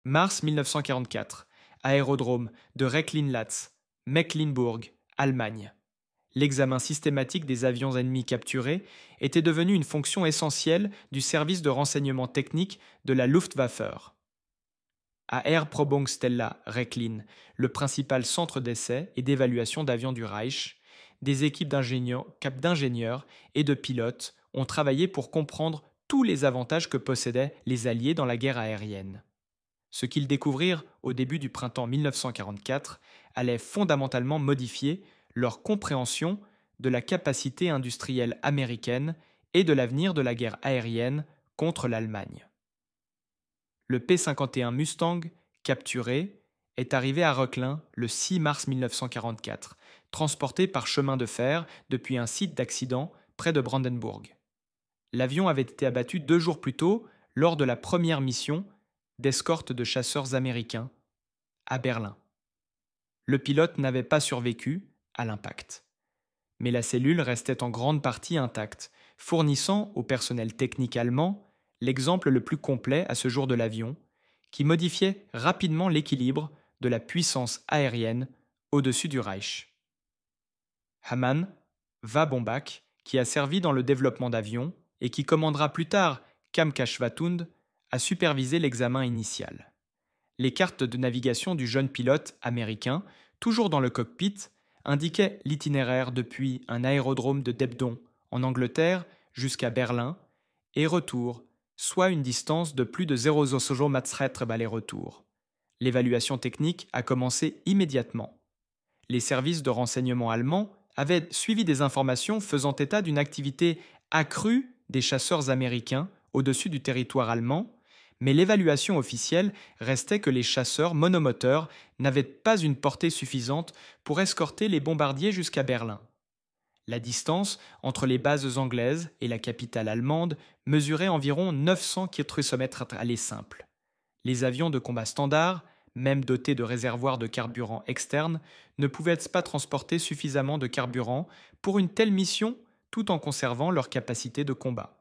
Mars 1944. Aérodrome de Recklinlatz, Mecklembourg, Allemagne. L'examen systématique des avions ennemis capturés était devenu une fonction essentielle du service de renseignement technique de la Luftwaffe. À Airprobungsstelle Rechlin, le principal centre d'essai et d'évaluation d'avions du Reich, des équipes d'ingénieurs et de pilotes ont travaillé pour comprendre tous les avantages que possédaient les Alliés dans la guerre aérienne. Ce qu'ils découvrirent au début du printemps 1944 allait fondamentalement modifier leur compréhension de la capacité industrielle américaine et de l'avenir de la guerre aérienne contre l'Allemagne. Le P-51 Mustang, capturé, est arrivé à Reuchlin le 6 mars 1944, transporté par chemin de fer depuis un site d'accident près de Brandenburg. L'avion avait été abattu 2 jours plus tôt lors de la première mission d'escorte de chasseurs américains à Berlin. Le pilote n'avait pas survécu à l'impact. Mais la cellule restait en grande partie intacte, fournissant au personnel technique allemand l'exemple le plus complet à ce jour de l'avion, qui modifiait rapidement l'équilibre de la puissance aérienne au-dessus du Reich. Hamann Wabombach, qui a servi dans le développement d'avions et qui commandera plus tard Kampfschwadhund, a supervisé l'examen initial. Les cartes de navigation du jeune pilote américain, toujours dans le cockpit, indiquaient l'itinéraire depuis un aérodrome de Debdon, en Angleterre, jusqu'à Berlin, et retour, soit une distance de plus de 0,0 aller-retour. L'évaluation technique a commencé immédiatement. Les services de renseignement allemands avaient suivi des informations faisant état d'une activité accrue des chasseurs américains au-dessus du territoire allemand, mais l'évaluation officielle restait que les chasseurs monomoteurs n'avaient pas une portée suffisante pour escorter les bombardiers jusqu'à Berlin. La distance entre les bases anglaises et la capitale allemande mesurait environ 900 km aller simple. Les avions de combat standards, même dotés de réservoirs de carburant externes, ne pouvaient pas transporter suffisamment de carburant pour une telle mission tout en conservant leur capacité de combat.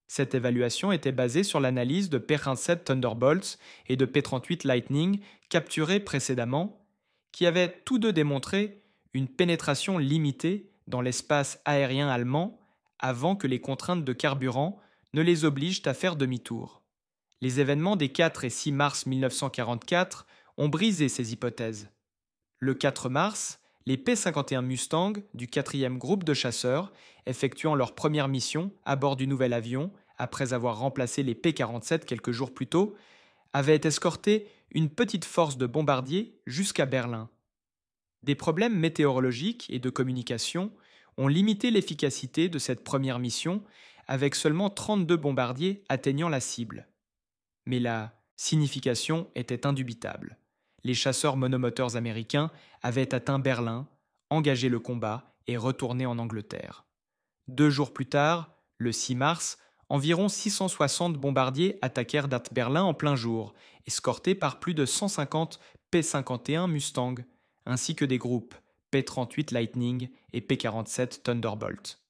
Cette évaluation était basée sur l'analyse de P-37 Thunderbolts et de P-38 Lightning capturés précédemment, qui avaient tous deux démontré une pénétration limitée dans l'espace aérien allemand avant que les contraintes de carburant ne les obligent à faire demi-tour. Les événements des 4 et 6 mars 1944 ont brisé ces hypothèses. Le 4 mars, les P-51 Mustang du 4e groupe de chasseurs, effectuant leur première mission à bord du nouvel avion, après avoir remplacé les P-47 quelques jours plus tôt, avaient escorté une petite force de bombardiers jusqu'à Berlin. Des problèmes météorologiques et de communication ont limité l'efficacité de cette première mission, avec seulement 32 bombardiers atteignant la cible. Mais la signification était indubitable. Les chasseurs monomoteurs américains avaient atteint Berlin, engagé le combat et retourné en Angleterre. 2 jours plus tard, le 6 mars, environ 660 bombardiers attaquèrent Berlin en plein jour, escortés par plus de 150 P-51 Mustang, ainsi que des groupes P-38 Lightning et P-47 Thunderbolt.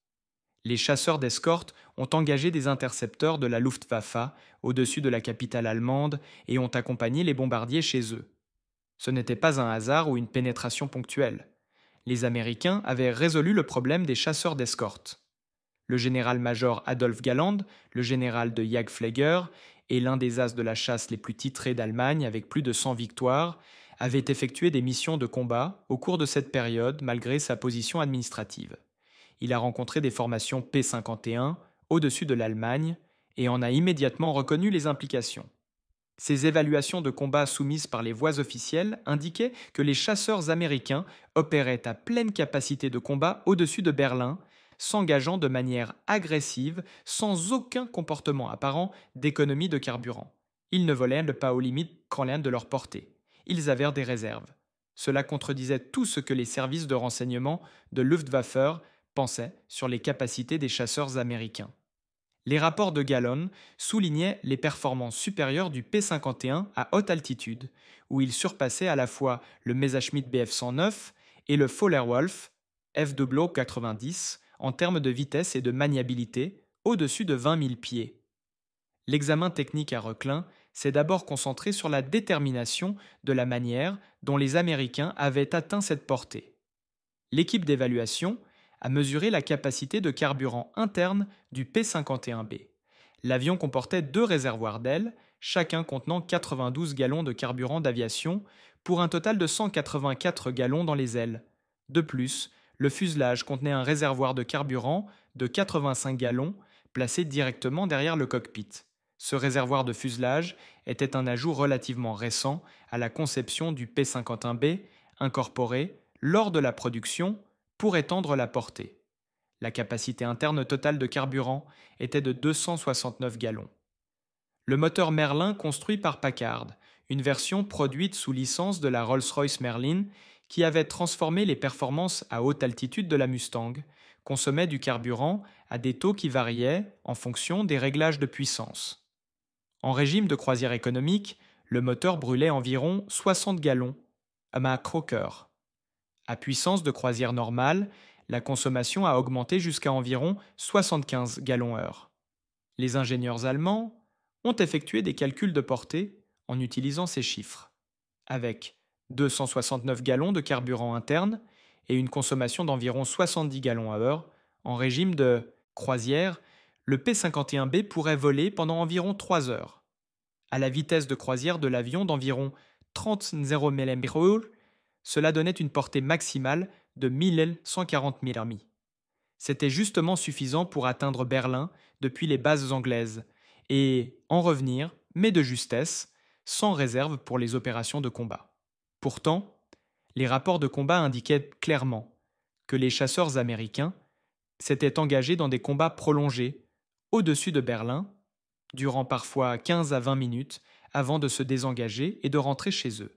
Les chasseurs d'escorte ont engagé des intercepteurs de la Luftwaffe au-dessus de la capitale allemande et ont accompagné les bombardiers chez eux. Ce n'était pas un hasard ou une pénétration ponctuelle. Les Américains avaient résolu le problème des chasseurs d'escorte. Le général-major Adolf Galland, le général de Jagdflieger et l'un des as de la chasse les plus titrés d'Allemagne avec plus de 100 victoires, avaient effectué des missions de combat au cours de cette période malgré sa position administrative. Il a rencontré des formations P-51 au-dessus de l'Allemagne et en a immédiatement reconnu les implications. Ces évaluations de combat soumises par les voies officielles indiquaient que les chasseurs américains opéraient à pleine capacité de combat au-dessus de Berlin, s'engageant de manière agressive, sans aucun comportement apparent d'économie de carburant. Ils ne volaient pas aux limites qu'en de leur portée. Ils avaient des réserves. Cela contredisait tout ce que les services de renseignement de Luftwaffe pensaient sur les capacités des chasseurs américains. Les rapports de Galland soulignaient les performances supérieures du P-51 à haute altitude, où il surpassait à la fois le Messerschmitt Bf-109 et le Fowler-Wolf FW-90 en termes de vitesse et de maniabilité au-dessus de 20 000 pieds. L'examen technique à Reuchlin s'est d'abord concentré sur la détermination de la manière dont les Américains avaient atteint cette portée. L'équipe d'évaluation a mesuré la capacité de carburant interne du P-51B. L'avion comportait 2 réservoirs d'ailes, chacun contenant 92 gallons de carburant d'aviation, pour un total de 184 gallons dans les ailes. De plus, le fuselage contenait un réservoir de carburant de 85 gallons, placé directement derrière le cockpit. Ce réservoir de fuselage était un ajout relativement récent à la conception du P-51B, incorporé, lors de la production, pour étendre la portée. La capacité interne totale de carburant était de 269 gallons. Le moteur Merlin construit par Packard, une version produite sous licence de la Rolls-Royce Merlin qui avait transformé les performances à haute altitude de la Mustang, consommait du carburant à des taux qui variaient en fonction des réglages de puissance. En régime de croisière économique, le moteur brûlait environ 60 gallons, à Croker. À puissance de croisière normale, la consommation a augmenté jusqu'à environ 75 gallons/heure. Les ingénieurs allemands ont effectué des calculs de portée en utilisant ces chiffres. Avec 269 gallons de carburant interne et une consommation d'environ 70 gallons/heure, en régime de croisière, le P-51B pourrait voler pendant environ 3 heures. À la vitesse de croisière de l'avion d'environ 30 mph, cela donnait une portée maximale de 1140 milles. C'était justement suffisant pour atteindre Berlin depuis les bases anglaises et en revenir, mais de justesse, sans réserve pour les opérations de combat. Pourtant, les rapports de combat indiquaient clairement que les chasseurs américains s'étaient engagés dans des combats prolongés au-dessus de Berlin, durant parfois 15 à 20 minutes avant de se désengager et de rentrer chez eux.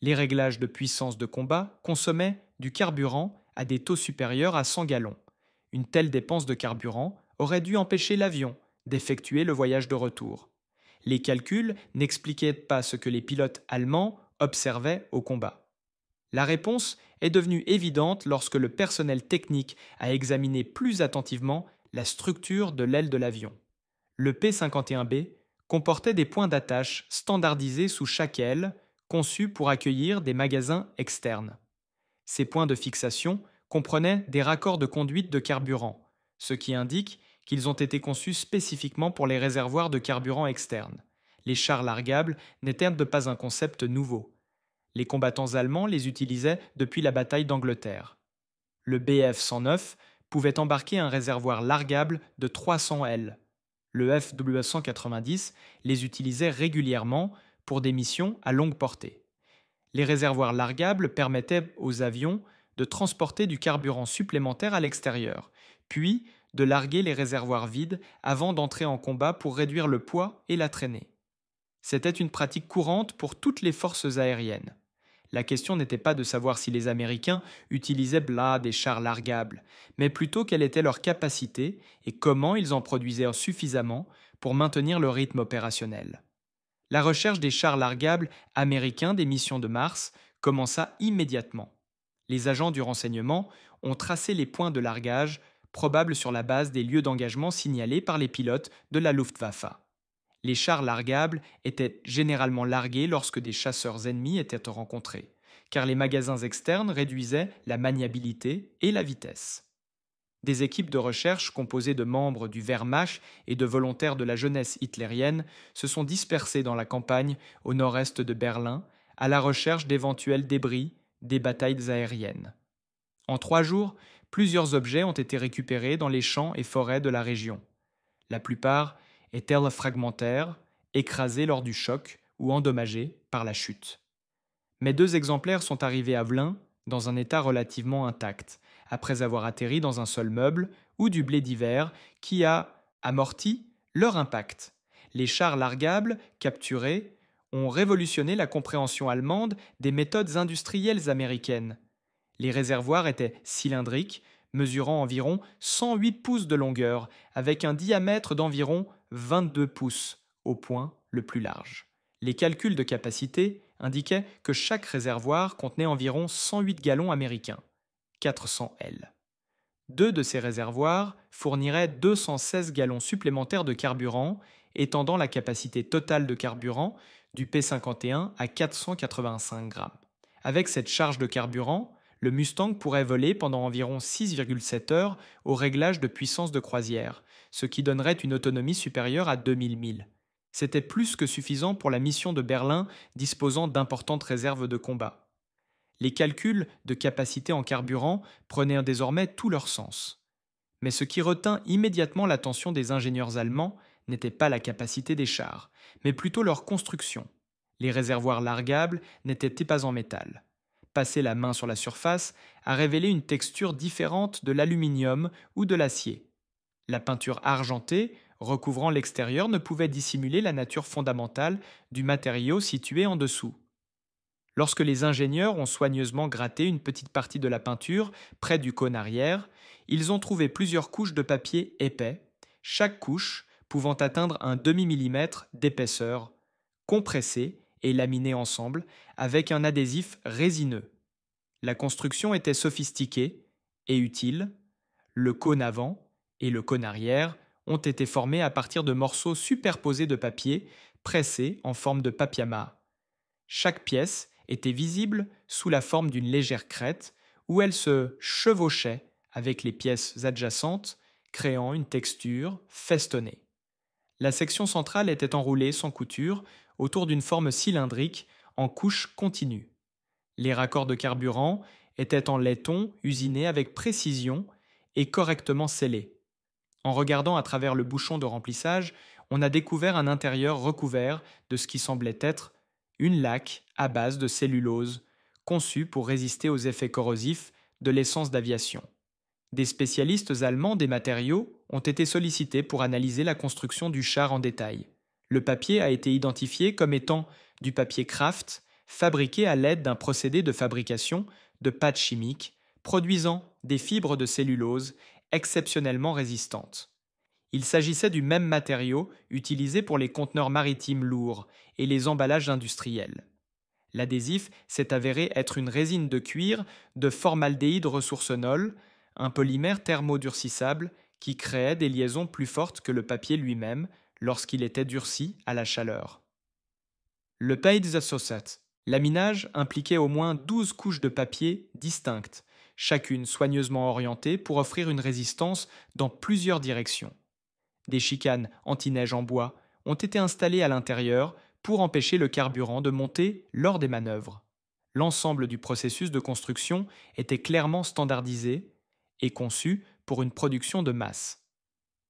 Les réglages de puissance de combat consommaient du carburant à des taux supérieurs à 100 gallons. Une telle dépense de carburant aurait dû empêcher l'avion d'effectuer le voyage de retour. Les calculs n'expliquaient pas ce que les pilotes allemands observaient au combat. La réponse est devenue évidente lorsque le personnel technique a examiné plus attentivement la structure de l'aile de l'avion. Le P-51B comportait des points d'attache standardisés sous chaque aile, conçus pour accueillir des magasins externes. Ces points de fixation comprenaient des raccords de conduite de carburant, ce qui indique qu'ils ont été conçus spécifiquement pour les réservoirs de carburant externes. Les chars largables n'étaient pas un concept nouveau. Les combattants allemands les utilisaient depuis la bataille d'Angleterre. Le Bf-109 pouvait embarquer un réservoir largable de 300 L. Le FW-190 les utilisait régulièrement pour des missions à longue portée. Les réservoirs largables permettaient aux avions de transporter du carburant supplémentaire à l'extérieur, puis de larguer les réservoirs vides avant d'entrer en combat pour réduire le poids et la traînée. C'était une pratique courante pour toutes les forces aériennes. La question n'était pas de savoir si les Américains utilisaient des chars largables, mais plutôt quelle était leur capacité et comment ils en produisaient suffisamment pour maintenir le rythme opérationnel. La recherche des chars largables américains des missions de Mars commença immédiatement. Les agents du renseignement ont tracé les points de largage probables sur la base des lieux d'engagement signalés par les pilotes de la Luftwaffe. Les chars largables étaient généralement largués lorsque des chasseurs ennemis étaient rencontrés, car les magasins externes réduisaient la maniabilité et la vitesse. Des équipes de recherche composées de membres du Wehrmacht et de volontaires de la jeunesse hitlérienne se sont dispersées dans la campagne au nord-est de Berlin à la recherche d'éventuels débris des batailles aériennes. En 3 jours, plusieurs objets ont été récupérés dans les champs et forêts de la région. La plupart étaient fragmentaires, écrasés lors du choc ou endommagés par la chute. Mais 2 exemplaires sont arrivés à Velin dans un état relativement intact, après avoir atterri dans un sol meuble ou du blé d'hiver qui a amorti leur impact. Les chars largables, capturés, ont révolutionné la compréhension allemande des méthodes industrielles américaines. Les réservoirs étaient cylindriques, mesurant environ 108 pouces de longueur, avec un diamètre d'environ 22 pouces, au point le plus large. Les calculs de capacité indiquaient que chaque réservoir contenait environ 108 gallons américains, 400 L. 2 de ces réservoirs fourniraient 216 gallons supplémentaires de carburant étendant la capacité totale de carburant du P51 à 485 grammes. Avec cette charge de carburant, le Mustang pourrait voler pendant environ 6,7 heures au réglage de puissance de croisière, ce qui donnerait une autonomie supérieure à 2000 milles. C'était plus que suffisant pour la mission de Berlin disposant d'importantes réserves de combat. Les calculs de capacité en carburant prenaient désormais tout leur sens. Mais ce qui retint immédiatement l'attention des ingénieurs allemands n'était pas la capacité des chars, mais plutôt leur construction. Les réservoirs largables n'étaient pas en métal. Passer la main sur la surface a révélé une texture différente de l'aluminium ou de l'acier. La peinture argentée recouvrant l'extérieur ne pouvait dissimuler la nature fondamentale du matériau situé en dessous. Lorsque les ingénieurs ont soigneusement gratté une petite partie de la peinture près du cône arrière, ils ont trouvé plusieurs couches de papier épais, chaque couche pouvant atteindre un demi-millimètre d'épaisseur, compressées et laminées ensemble avec un adhésif résineux. La construction était sophistiquée et utile. Le cône avant et le cône arrière ont été formés à partir de morceaux superposés de papier pressés en forme de papiama. Chaque pièce était visible sous la forme d'une légère crête où elle se chevauchait avec les pièces adjacentes, créant une texture festonnée. La section centrale était enroulée sans couture autour d'une forme cylindrique en couches continues. Les raccords de carburant étaient en laiton usinés avec précision et correctement scellés. En regardant à travers le bouchon de remplissage, on a découvert un intérieur recouvert de ce qui semblait être une laque à base de cellulose, conçue pour résister aux effets corrosifs de l'essence d'aviation. Des spécialistes allemands des matériaux ont été sollicités pour analyser la construction du char en détail. Le papier a été identifié comme étant du papier Kraft, fabriqué à l'aide d'un procédé de fabrication de pâtes chimiques, produisant des fibres de cellulose exceptionnellement résistantes. Il s'agissait du même matériau utilisé pour les conteneurs maritimes lourds et les emballages industriels. L'adhésif s'est avéré être une résine de cuir de formaldéhyde ressourcenol, un polymère thermodurcissable qui créait des liaisons plus fortes que le papier lui-même lorsqu'il était durci à la chaleur. Le Peidsassossat. Laminage impliquait au moins 12 couches de papier distinctes, chacune soigneusement orientée pour offrir une résistance dans plusieurs directions. Des chicanes anti-neige en bois ont été installées à l'intérieur pour empêcher le carburant de monter lors des manœuvres. L'ensemble du processus de construction était clairement standardisé et conçu pour une production de masse.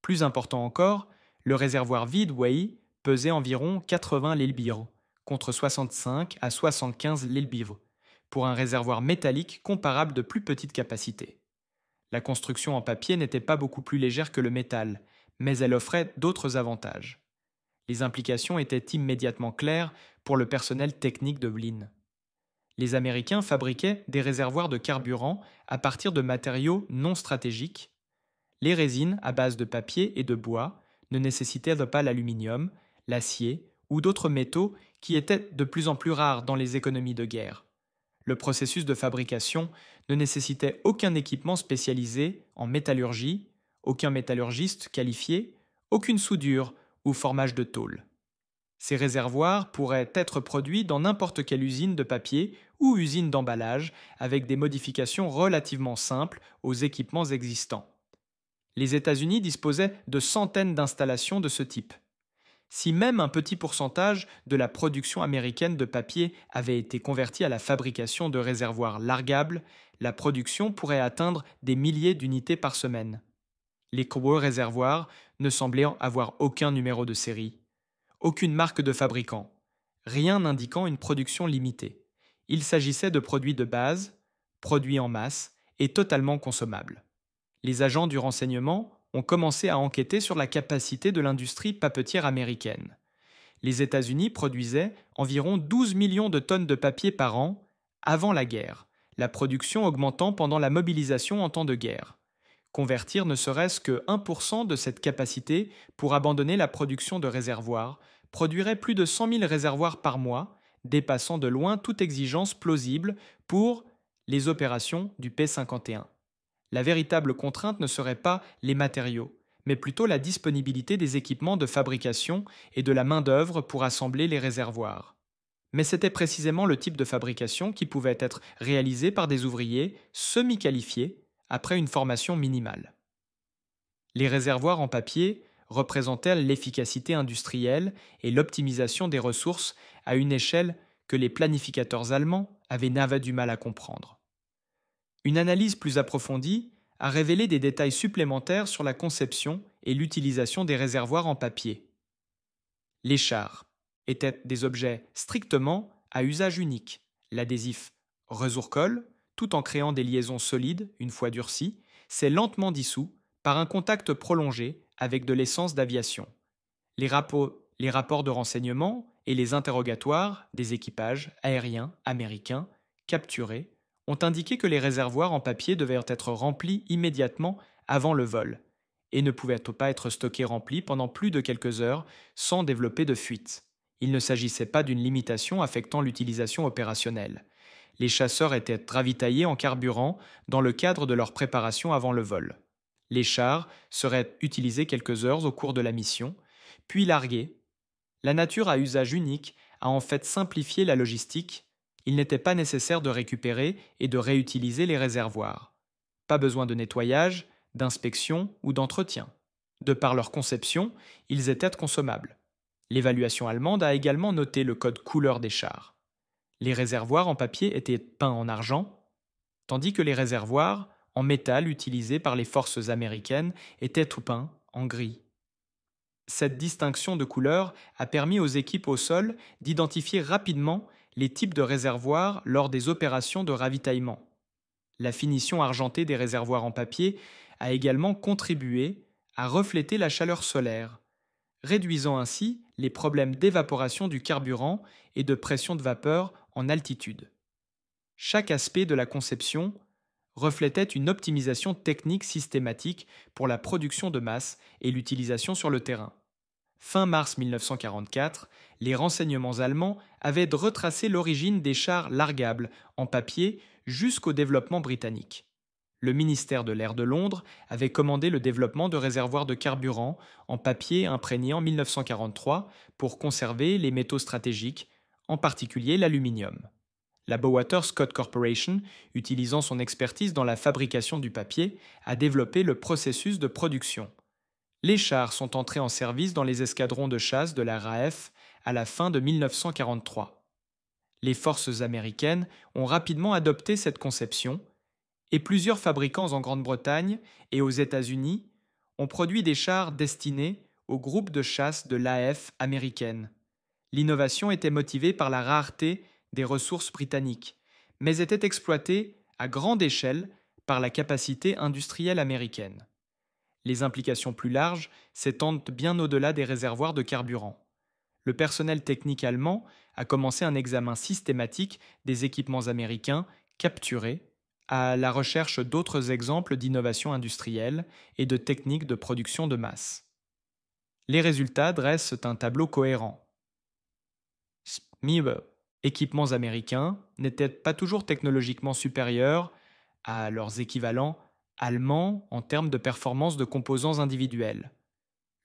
Plus important encore, le réservoir vide-Way pesait environ 80 lbs, contre 65 à 75 lbs, pour un réservoir métallique comparable de plus petite capacité. La construction en papier n'était pas beaucoup plus légère que le métal, mais elle offrait d'autres avantages. Les implications étaient immédiatement claires pour le personnel technique de Blin. Les Américains fabriquaient des réservoirs de carburant à partir de matériaux non stratégiques. Les résines à base de papier et de bois ne nécessitaient pas l'aluminium, l'acier ou d'autres métaux qui étaient de plus en plus rares dans les économies de guerre. Le processus de fabrication ne nécessitait aucun équipement spécialisé en métallurgie, aucun métallurgiste qualifié, aucune soudure ou formage de tôle. Ces réservoirs pourraient être produits dans n'importe quelle usine de papier ou usine d'emballage avec des modifications relativement simples aux équipements existants. Les États-Unis disposaient de centaines d'installations de ce type. Si même un petit pourcentage de la production américaine de papier avait été converti à la fabrication de réservoirs largables, la production pourrait atteindre des milliers d'unités par semaine. Les gros réservoirs ne semblaient avoir aucun numéro de série, aucune marque de fabricant, rien n'indiquant une production limitée. Il s'agissait de produits de base, produits en masse et totalement consommables. Les agents du renseignement ont commencé à enquêter sur la capacité de l'industrie papetière américaine. Les États-Unis produisaient environ 12 millions de tonnes de papier par an avant la guerre, la production augmentant pendant la mobilisation en temps de guerre. Convertir ne serait-ce que 1% de cette capacité pour abandonner la production de réservoirs produirait plus de 100 000 réservoirs par mois, dépassant de loin toute exigence plausible pour les opérations du P-51. La véritable contrainte ne serait pas les matériaux, mais plutôt la disponibilité des équipements de fabrication et de la main-d'œuvre pour assembler les réservoirs. Mais c'était précisément le type de fabrication qui pouvait être réalisé par des ouvriers semi-qualifiés après une formation minimale. Les réservoirs en papier représentaient l'efficacité industrielle et l'optimisation des ressources à une échelle que les planificateurs allemands n'avaient du mal à comprendre. Une analyse plus approfondie a révélé des détails supplémentaires sur la conception et l'utilisation des réservoirs en papier. Les chars étaient des objets strictement à usage unique. L'adhésif résoure-colle, tout en créant des liaisons solides une fois durcies, s'est lentement dissous par un contact prolongé avec de l'essence d'aviation. Les rapports de renseignement et les interrogatoires des équipages aériens américains capturés ont indiqué que les réservoirs en papier devaient être remplis immédiatement avant le vol et ne pouvaient pas être stockés remplis pendant plus de quelques heures sans développer de fuite. Il ne s'agissait pas d'une limitation affectant l'utilisation opérationnelle. Les chasseurs étaient ravitaillés en carburant dans le cadre de leur préparation avant le vol. Les chars seraient utilisés quelques heures au cours de la mission, puis largués. La nature à usage unique a en fait simplifié la logistique. Il n'était pas nécessaire de récupérer et de réutiliser les réservoirs. Pas besoin de nettoyage, d'inspection ou d'entretien. De par leur conception, ils étaient consommables. L'évaluation allemande a également noté le code couleur des chars. Les réservoirs en papier étaient peints en argent, tandis que les réservoirs en métal utilisés par les forces américaines étaient peints en gris. Cette distinction de couleur a permis aux équipes au sol d'identifier rapidement les types de réservoirs lors des opérations de ravitaillement. La finition argentée des réservoirs en papier a également contribué à refléter la chaleur solaire, réduisant ainsi les problèmes d'évaporation du carburant et de pression de vapeur en altitude. Chaque aspect de la conception reflétait une optimisation technique systématique pour la production de masse et l'utilisation sur le terrain. Fin mars 1944, les renseignements allemands avaient retracé l'origine des chars largables en papier jusqu'au développement britannique. Le ministère de l'Air de Londres avait commandé le développement de réservoirs de carburant en papier imprégné en 1943 pour conserver les métaux stratégiques, en particulier l'aluminium. La Bowater Scott Corporation, utilisant son expertise dans la fabrication du papier, a développé le processus de production. Les chars sont entrés en service dans les escadrons de chasse de la RAF à la fin de 1943. Les forces américaines ont rapidement adopté cette conception et plusieurs fabricants en Grande-Bretagne et aux États-Unis ont produit des chars destinés au groupe de chasse de l'AF américaine. L'innovation était motivée par la rareté des ressources britanniques, mais était exploitée à grande échelle par la capacité industrielle américaine. Les implications plus larges s'étendent bien au-delà des réservoirs de carburant. Le personnel technique allemand a commencé un examen systématique des équipements américains capturés à la recherche d'autres exemples d'innovation industrielle et de techniques de production de masse. Les résultats dressent un tableau cohérent. Équipements américains n'étaient pas toujours technologiquement supérieurs à leurs équivalents allemands en termes de performance de composants individuels.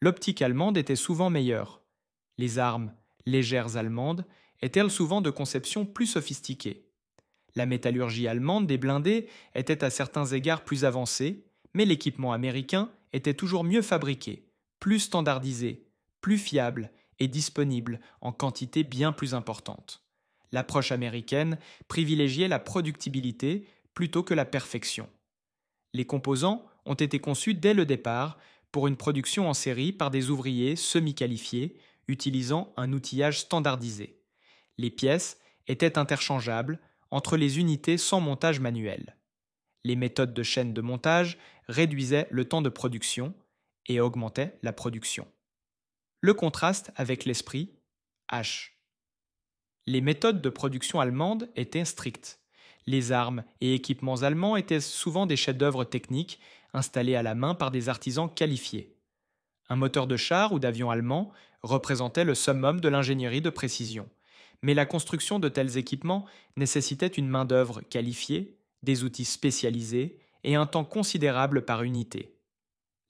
L'optique allemande était souvent meilleure. Les armes légères allemandes étaient souvent de conception plus sophistiquée. La métallurgie allemande des blindés était à certains égards plus avancée, mais l'équipement américain était toujours mieux fabriqué, plus standardisé, plus fiable et disponible en quantité bien plus importante. L'approche américaine privilégiait la productibilité plutôt que la perfection. Les composants ont été conçus dès le départ pour une production en série par des ouvriers semi-qualifiés utilisant un outillage standardisé. Les pièces étaient interchangeables entre les unités sans montage manuel. Les méthodes de chaîne de montage réduisaient le temps de production et augmentaient la production. Le contraste avec l'esprit H. Les méthodes de production allemandes étaient strictes. Les armes et équipements allemands étaient souvent des chefs-d'œuvre techniques installés à la main par des artisans qualifiés. Un moteur de char ou d'avion allemand représentait le summum de l'ingénierie de précision. Mais la construction de tels équipements nécessitait une main-d'œuvre qualifiée, des outils spécialisés et un temps considérable par unité.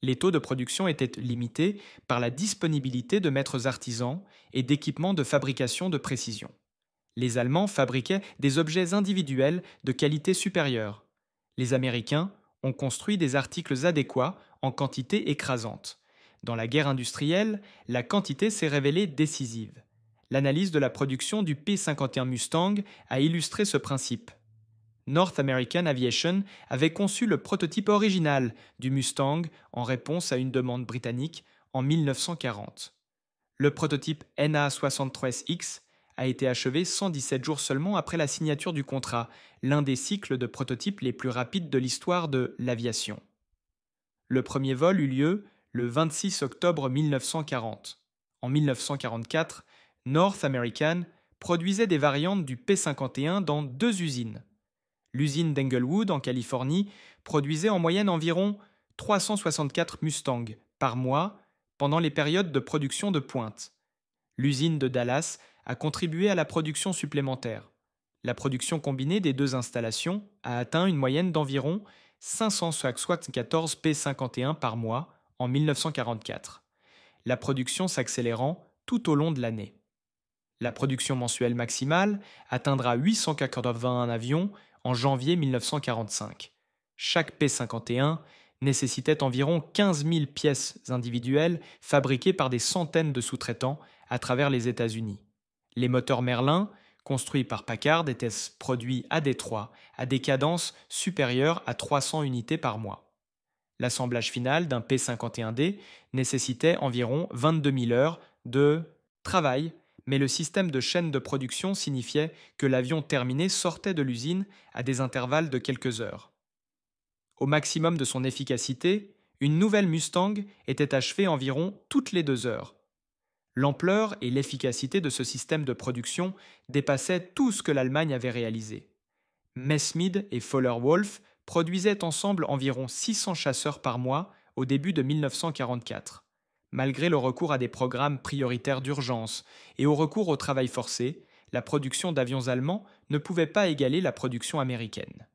Les taux de production étaient limités par la disponibilité de maîtres artisans et d'équipements de fabrication de précision. Les Allemands fabriquaient des objets individuels de qualité supérieure. Les Américains ont construit des articles adéquats en quantité écrasante. Dans la guerre industrielle, la quantité s'est révélée décisive. L'analyse de la production du P-51 Mustang a illustré ce principe. North American Aviation avait conçu le prototype original du Mustang en réponse à une demande britannique en 1940. Le prototype NA-73X a été achevé 117 jours seulement après la signature du contrat, l'un des cycles de prototypes les plus rapides de l'histoire de l'aviation. Le premier vol eut lieu le 26 octobre 1940. En 1944, North American produisait des variantes du P-51 dans 2 usines. L'usine d'Englewood, en Californie, produisait en moyenne environ 364 Mustangs par mois pendant les périodes de production de pointe. L'usine de Dallas a contribué à la production supplémentaire. La production combinée des 2 installations a atteint une moyenne d'environ 574 P-51 par mois en 1944, la production s'accélérant tout au long de l'année. La production mensuelle maximale atteindra 881 avions en janvier 1945. Chaque P-51 nécessitait environ 15 000 pièces individuelles fabriquées par des centaines de sous-traitants à travers les États-Unis. Les moteurs Merlin, construits par Packard, étaient produits à Détroit à des cadences supérieures à 300 unités par mois. L'assemblage final d'un P-51D nécessitait environ 22 000 heures de travail, mais le système de chaîne de production signifiait que l'avion terminé sortait de l'usine à des intervalles de quelques heures. Au maximum de son efficacité, une nouvelle Mustang était achevée environ toutes les 2 heures. L'ampleur et l'efficacité de ce système de production dépassaient tout ce que l'Allemagne avait réalisé. Messmead et Fowler-Wolf produisaient ensemble environ 600 chasseurs par mois au début de 1944. Malgré le recours à des programmes prioritaires d'urgence et au recours au travail forcé, la production d'avions allemands ne pouvait pas égaler la production américaine.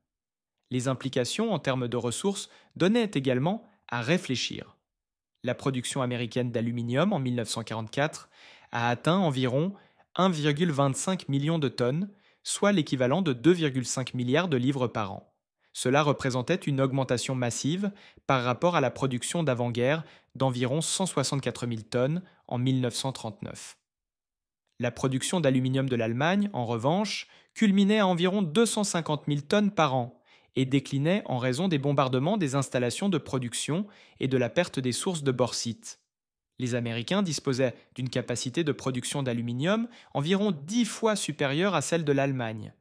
Les implications en termes de ressources donnaient également à réfléchir. La production américaine d'aluminium en 1944 a atteint environ 1,25 million de tonnes, soit l'équivalent de 2,5 milliards de livres par an. Cela représentait une augmentation massive par rapport à la production d'avant-guerre d'environ 164 000 tonnes en 1939. La production d'aluminium de l'Allemagne, en revanche, culminait à environ 250 000 tonnes par an et déclinait en raison des bombardements des installations de production et de la perte des sources de bauxite. Les Américains disposaient d'une capacité de production d'aluminium environ 10 fois supérieure à celle de l'Allemagne.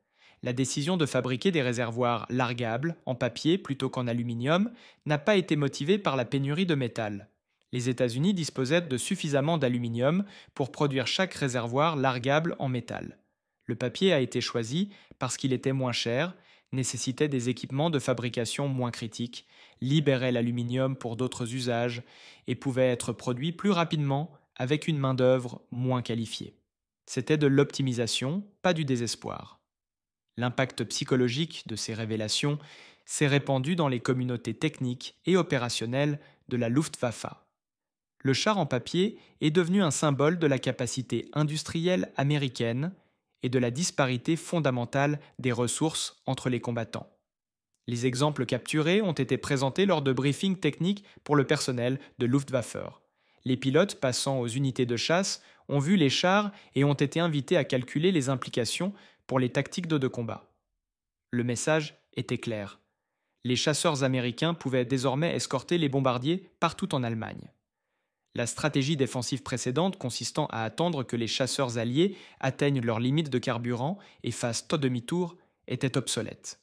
La décision de fabriquer des réservoirs largables en papier plutôt qu'en aluminium n'a pas été motivée par la pénurie de métal. Les États-Unis disposaient de suffisamment d'aluminium pour produire chaque réservoir largable en métal. Le papier a été choisi parce qu'il était moins cher, nécessitait des équipements de fabrication moins critiques, libérait l'aluminium pour d'autres usages et pouvait être produit plus rapidement avec une main-d'œuvre moins qualifiée. C'était de l'optimisation, pas du désespoir. L'impact psychologique de ces révélations s'est répandu dans les communautés techniques et opérationnelles de la Luftwaffe. Le char en papier est devenu un symbole de la capacité industrielle américaine et de la disparité fondamentale des ressources entre les combattants. Les exemples capturés ont été présentés lors de briefings techniques pour le personnel de Luftwaffe. Les pilotes passant aux unités de chasse ont vu les chars et ont été invités à calculer les implications pour les tactiques de combat. Le message était clair. Les chasseurs américains pouvaient désormais escorter les bombardiers partout en Allemagne. La stratégie défensive précédente consistant à attendre que les chasseurs alliés atteignent leurs limites de carburant et fassent demi-tour était obsolète.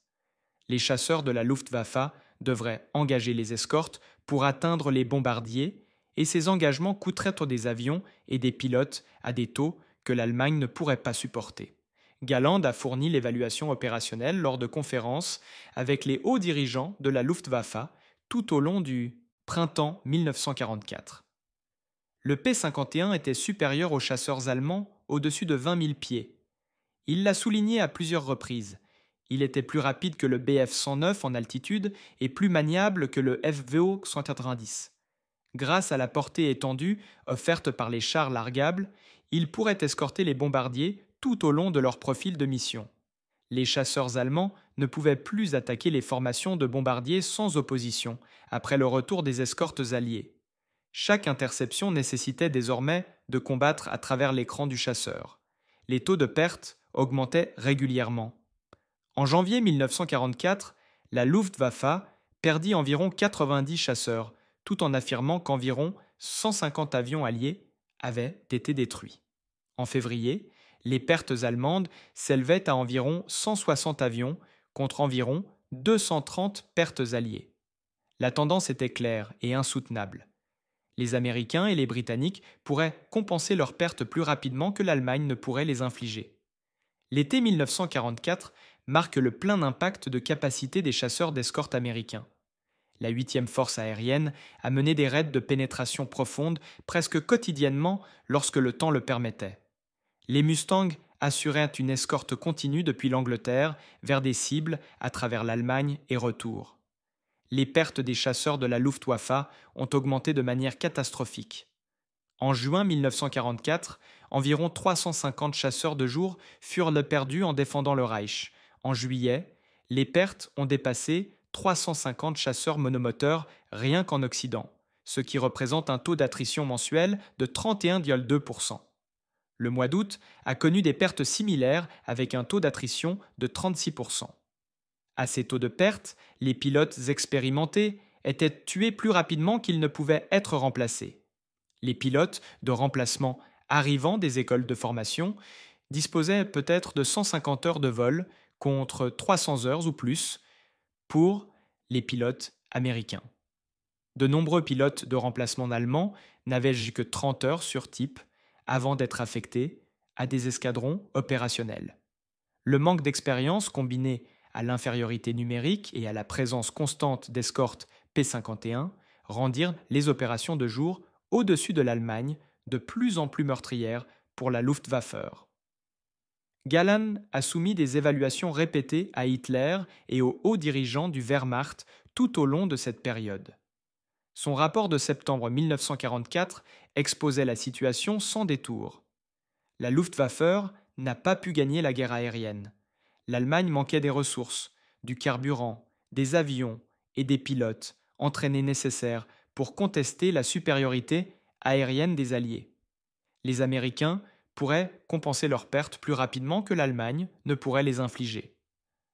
Les chasseurs de la Luftwaffe devraient engager les escortes pour atteindre les bombardiers et ces engagements coûteraient des avions et des pilotes à des taux que l'Allemagne ne pourrait pas supporter. Galland a fourni l'évaluation opérationnelle lors de conférences avec les hauts dirigeants de la Luftwaffe tout au long du printemps 1944. Le P-51 était supérieur aux chasseurs allemands au-dessus de 20 000 pieds. Il l'a souligné à plusieurs reprises. Il était plus rapide que le Bf-109 en altitude et plus maniable que le FVO-190. Grâce à la portée étendue offerte par les chars largables, ils pourraient escorter les bombardiers tout au long de leur profil de mission. Les chasseurs allemands ne pouvaient plus attaquer les formations de bombardiers sans opposition, après le retour des escortes alliées. Chaque interception nécessitait désormais de combattre à travers l'écran du chasseur. Les taux de perte augmentaient régulièrement. En janvier 1944, la Luftwaffe perdit environ 90 chasseurs, tout en affirmant qu'environ 150 avions alliés avaient été détruits. En février, les pertes allemandes s'élevaient à environ 160 avions contre environ 230 pertes alliées. La tendance était claire et insoutenable. Les Américains et les Britanniques pourraient compenser leurs pertes plus rapidement que l'Allemagne ne pourrait les infliger. L'été 1944 marque le plein impact de capacité des chasseurs d'escorte américains. La 8e force aérienne a mené des raids de pénétration profonde presque quotidiennement lorsque le temps le permettait. Les Mustangs assuraient une escorte continue depuis l'Angleterre vers des cibles à travers l'Allemagne et retour. Les pertes des chasseurs de la Luftwaffe ont augmenté de manière catastrophique. En juin 1944, environ 350 chasseurs de jour furent perdus en défendant le Reich. En juillet, les pertes ont dépassé 350 chasseurs monomoteurs rien qu'en Occident, ce qui représente un taux d'attrition mensuel de 31,2%. Le mois d'août a connu des pertes similaires avec un taux d'attrition de 36%. À ces taux de perte, les pilotes expérimentés étaient tués plus rapidement qu'ils ne pouvaient être remplacés. Les pilotes de remplacement arrivant des écoles de formation disposaient peut-être de 150 heures de vol contre 300 heures ou plus pour les pilotes américains. De nombreux pilotes de remplacement allemands n'avaient que 30 heures sur type avant d'être affectés à des escadrons opérationnels. Le manque d'expérience combiné à l'infériorité numérique et à la présence constante d'escortes P-51 rendirent les opérations de jour au-dessus de l'Allemagne de plus en plus meurtrières pour la Luftwaffe. Galland a soumis des évaluations répétées à Hitler et aux hauts dirigeants du Wehrmacht tout au long de cette période. Son rapport de septembre 1944 exposait la situation sans détour. La Luftwaffe n'a pas pu gagner la guerre aérienne. L'Allemagne manquait des ressources, du carburant, des avions et des pilotes entraînés nécessaires pour contester la supériorité aérienne des Alliés. Les Américains pourraient compenser leurs pertes plus rapidement que l'Allemagne ne pourrait les infliger.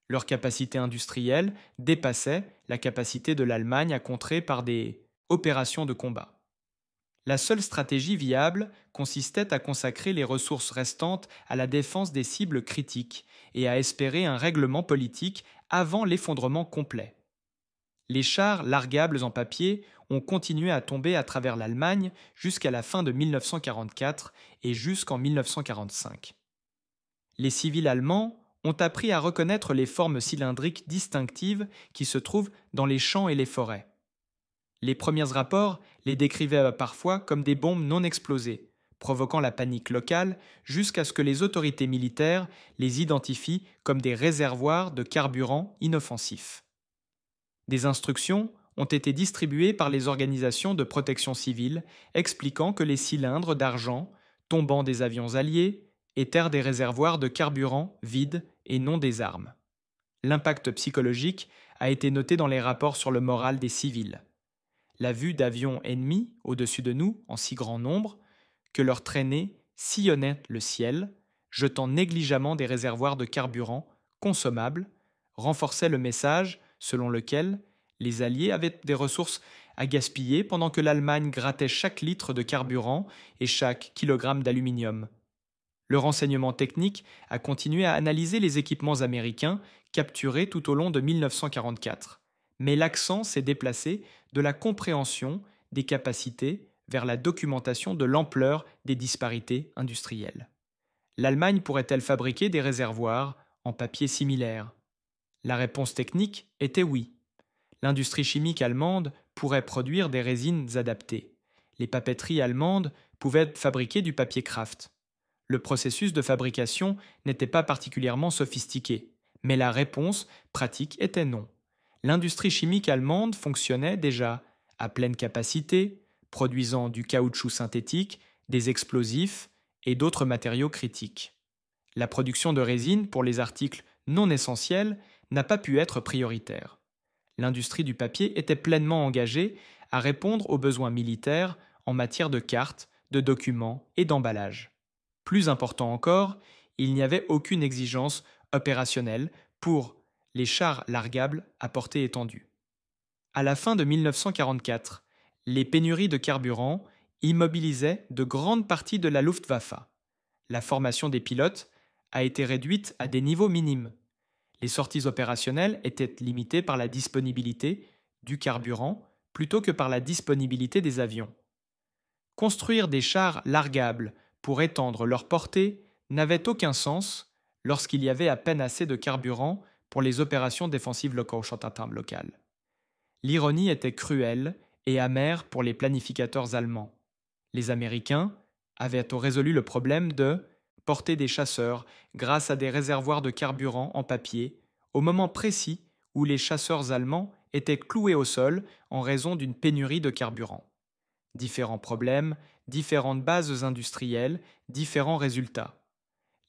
Leur capacité industrielle dépassait la capacité de l'Allemagne à contrer par des opérations de combat. La seule stratégie viable consistait à consacrer les ressources restantes à la défense des cibles critiques et à espérer un règlement politique avant l'effondrement complet. Les chars largables en papier ont continué à tomber à travers l'Allemagne jusqu'à la fin de 1944 et jusqu'en 1945. Les civils allemands ont appris à reconnaître les formes cylindriques distinctives qui se trouvent dans les champs et les forêts. Les premiers rapports les décrivaient parfois comme des bombes non explosées, provoquant la panique locale jusqu'à ce que les autorités militaires les identifient comme des réservoirs de carburant inoffensifs. Des instructions ont été distribuées par les organisations de protection civile expliquant que les cylindres d'argent tombant des avions alliés étaient des réservoirs de carburant vides et non des armes. L'impact psychologique a été noté dans les rapports sur le moral des civils. La vue d'avions ennemis au-dessus de nous en si grand nombre que leurs traînées sillonnaient le ciel, jetant négligemment des réservoirs de carburant consommables, renforçait le message selon lequel les Alliés avaient des ressources à gaspiller pendant que l'Allemagne grattait chaque litre de carburant et chaque kilogramme d'aluminium. Le renseignement technique a continué à analyser les équipements américains capturés tout au long de 1944. Mais l'accent s'est déplacé de la compréhension des capacités vers la documentation de l'ampleur des disparités industrielles. L'Allemagne pourrait-elle fabriquer des réservoirs en papier similaire? La réponse technique était oui. L'industrie chimique allemande pourrait produire des résines adaptées. Les papeteries allemandes pouvaient fabriquer du papier kraft. Le processus de fabrication n'était pas particulièrement sophistiqué, mais la réponse pratique était non. L'industrie chimique allemande fonctionnait déjà à pleine capacité, produisant du caoutchouc synthétique, des explosifs et d'autres matériaux critiques. La production de résine pour les articles non essentiels n'a pas pu être prioritaire. L'industrie du papier était pleinement engagée à répondre aux besoins militaires en matière de cartes, de documents et d'emballage. Plus important encore, il n'y avait aucune exigence opérationnelle pour les chars largables à portée étendue. À la fin de 1944, les pénuries de carburant immobilisaient de grandes parties de la Luftwaffe. La formation des pilotes a été réduite à des niveaux minimes. Les sorties opérationnelles étaient limitées par la disponibilité du carburant plutôt que par la disponibilité des avions. Construire des chars largables pour étendre leur portée n'avait aucun sens lorsqu'il y avait à peine assez de carburant pour les opérations défensives locales. L'ironie était cruelle et amère pour les planificateurs allemands. Les Américains avaient résolu le problème de porter des chasseurs grâce à des réservoirs de carburant en papier au moment précis où les chasseurs allemands étaient cloués au sol en raison d'une pénurie de carburant. Différents problèmes, différentes bases industrielles, différents résultats.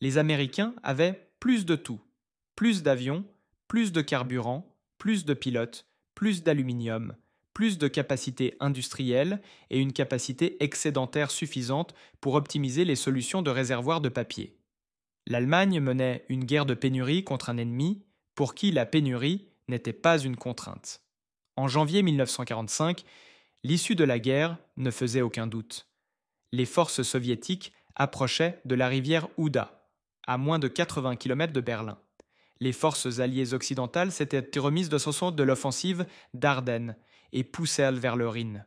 Les Américains avaient plus de tout, plus d'avions, plus de carburant, plus de pilotes, plus d'aluminium, plus de capacité industrielle et une capacité excédentaire suffisante pour optimiser les solutions de réservoirs de papier. L'Allemagne menait une guerre de pénurie contre un ennemi pour qui la pénurie n'était pas une contrainte. En janvier 1945, l'issue de la guerre ne faisait aucun doute. Les forces soviétiques approchaient de la rivière Ouda, à moins de 80 km de Berlin. Les forces alliées occidentales s'étaient remises de l'offensive d'Ardennes et poussèrent vers le Rhin.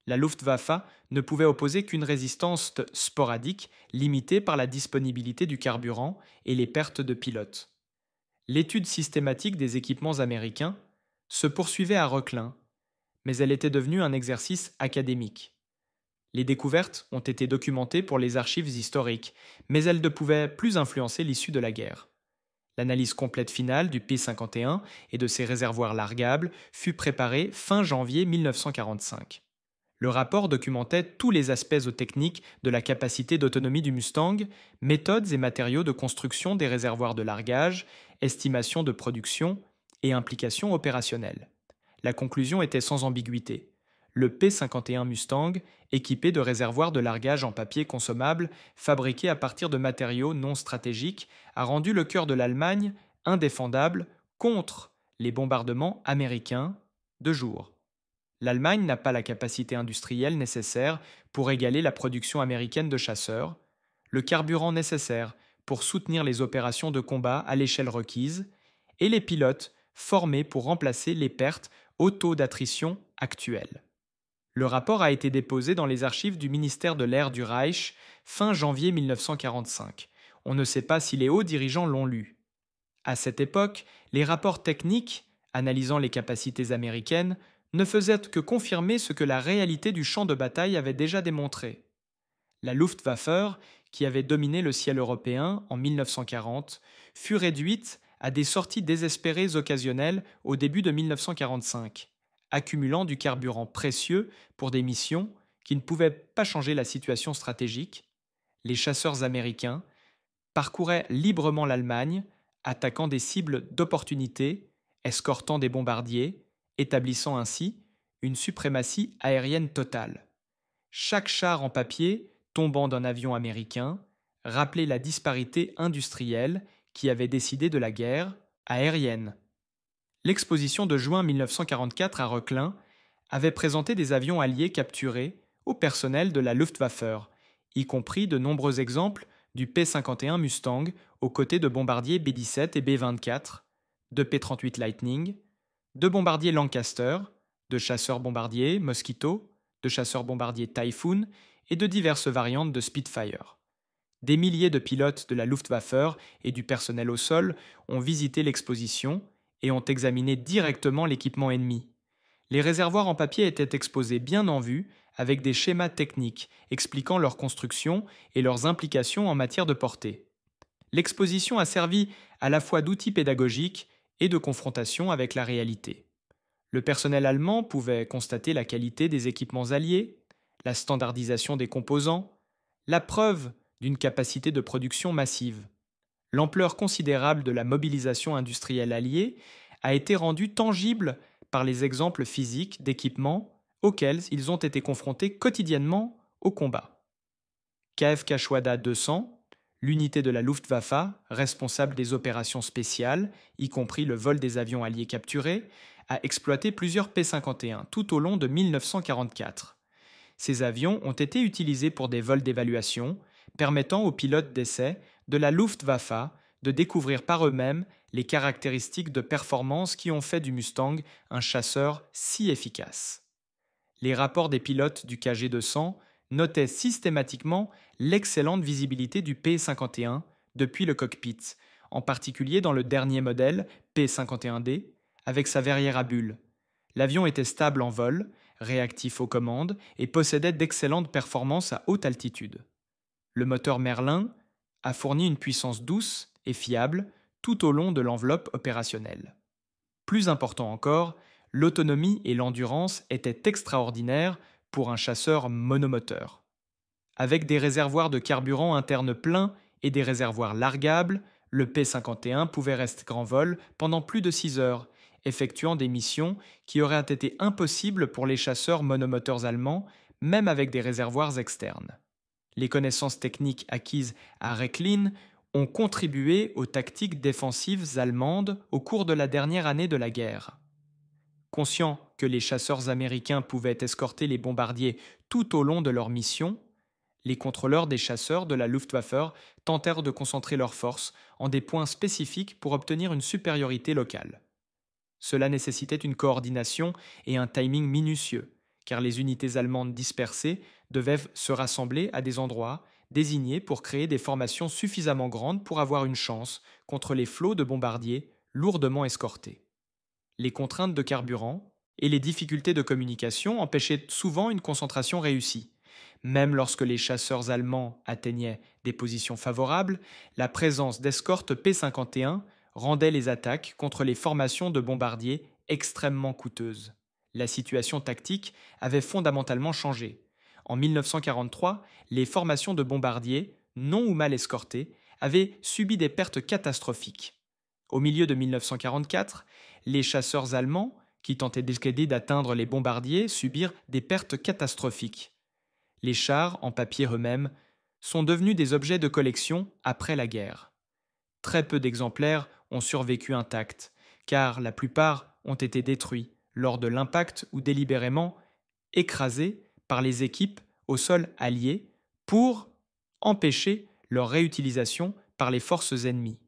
La Luftwaffe ne pouvait opposer qu'une résistance sporadique, limitée par la disponibilité du carburant et les pertes de pilotes. L'étude systématique des équipements américains se poursuivait à Reuchlin, mais elle était devenue un exercice académique. Les découvertes ont été documentées pour les archives historiques, mais elles ne pouvaient plus influencer l'issue de la guerre. L'analyse complète finale du P-51 et de ses réservoirs largables fut préparée fin janvier 1945. Le rapport documentait tous les aspects techniques de la capacité d'autonomie du Mustang, méthodes et matériaux de construction des réservoirs de largage, estimation de production et implications opérationnelles. La conclusion était sans ambiguïté. Le P-51 Mustang, équipé de réservoirs de largage en papier consommable fabriqués à partir de matériaux non stratégiques, a rendu le cœur de l'Allemagne indéfendable contre les bombardements américains de jour. L'Allemagne n'a pas la capacité industrielle nécessaire pour égaler la production américaine de chasseurs, le carburant nécessaire pour soutenir les opérations de combat à l'échelle requise, et les pilotes formés pour remplacer les pertes au taux d'attrition actuel. Le rapport a été déposé dans les archives du ministère de l'Air du Reich fin janvier 1945. On ne sait pas si les hauts dirigeants l'ont lu. À cette époque, les rapports techniques, analysant les capacités américaines, ne faisaient que confirmer ce que la réalité du champ de bataille avait déjà démontré. La Luftwaffe, qui avait dominé le ciel européen en 1940, fut réduite à des sorties désespérées occasionnelles au début de 1945, accumulant du carburant précieux pour des missions qui ne pouvaient pas changer la situation stratégique. Les chasseurs américains parcouraient librement l'Allemagne, attaquant des cibles d'opportunité, escortant des bombardiers, établissant ainsi une suprématie aérienne totale. Chaque char en papier tombant d'un avion américain rappelait la disparité industrielle qui avait décidé de la guerre aérienne. L'exposition de juin 1944 à Reuchlin avait présenté des avions alliés capturés au personnel de la Luftwaffe, y compris de nombreux exemples du P-51 Mustang aux côtés de bombardiers B-17 et B-24, de P-38 Lightning, de bombardiers Lancaster, de chasseurs-bombardiers Mosquito, de chasseurs-bombardiers Typhoon et de diverses variantes de Spitfire. Des milliers de pilotes de la Luftwaffe et du personnel au sol ont visité l'exposition et ont examiné directement l'équipement ennemi. Les réservoirs en papier étaient exposés bien en vue, avec des schémas techniques expliquant leur construction et leurs implications en matière de portée. L'exposition a servi à la fois d'outil pédagogique et de confrontation avec la réalité. Le personnel allemand pouvait constater la qualité des équipements alliés, la standardisation des composants, la preuve d'une capacité de production massive. L'ampleur considérable de la mobilisation industrielle alliée a été rendue tangible par les exemples physiques d'équipements auxquels ils ont été confrontés quotidiennement au combat. KF-Kashwada 200, l'unité de la Luftwaffe responsable des opérations spéciales, y compris le vol des avions alliés capturés, a exploité plusieurs P-51 tout au long de 1944. Ces avions ont été utilisés pour des vols d'évaluation, permettant aux pilotes d'essai de la Luftwaffe de découvrir par eux-mêmes les caractéristiques de performance qui ont fait du Mustang un chasseur si efficace. Les rapports des pilotes du KG-200 notaient systématiquement l'excellente visibilité du P-51 depuis le cockpit, en particulier dans le dernier modèle P-51D, avec sa verrière à bulles. L'avion était stable en vol, réactif aux commandes et possédait d'excellentes performances à haute altitude. Le moteur Merlin a fourni une puissance douce et fiable tout au long de l'enveloppe opérationnelle. Plus important encore, l'autonomie et l'endurance étaient extraordinaires pour un chasseur monomoteur. Avec des réservoirs de carburant internes pleins et des réservoirs largables, le P-51 pouvait rester en vol pendant plus de 6 heures, effectuant des missions qui auraient été impossibles pour les chasseurs monomoteurs allemands, même avec des réservoirs externes. Les connaissances techniques acquises à Rechlin ont contribué aux tactiques défensives allemandes au cours de la dernière année de la guerre. Conscients que les chasseurs américains pouvaient escorter les bombardiers tout au long de leur mission, les contrôleurs des chasseurs de la Luftwaffe tentèrent de concentrer leurs forces en des points spécifiques pour obtenir une supériorité locale. Cela nécessitait une coordination et un timing minutieux, car les unités allemandes dispersées devaient se rassembler à des endroits désignés pour créer des formations suffisamment grandes pour avoir une chance contre les flots de bombardiers lourdement escortés. Les contraintes de carburant et les difficultés de communication empêchaient souvent une concentration réussie. Même lorsque les chasseurs allemands atteignaient des positions favorables, la présence d'escortes P-51 rendait les attaques contre les formations de bombardiers extrêmement coûteuses. La situation tactique avait fondamentalement changé. En 1943, les formations de bombardiers, non ou mal escortées, avaient subi des pertes catastrophiques. Au milieu de 1944, les chasseurs allemands, qui tentaient d'atteindre les bombardiers, subirent des pertes catastrophiques. Les chars, en papier eux-mêmes, sont devenus des objets de collection après la guerre. Très peu d'exemplaires ont survécu intacts, car la plupart ont été détruits lors de l'impact ou délibérément écrasés par les équipes au sol alliées pour empêcher leur réutilisation par les forces ennemies.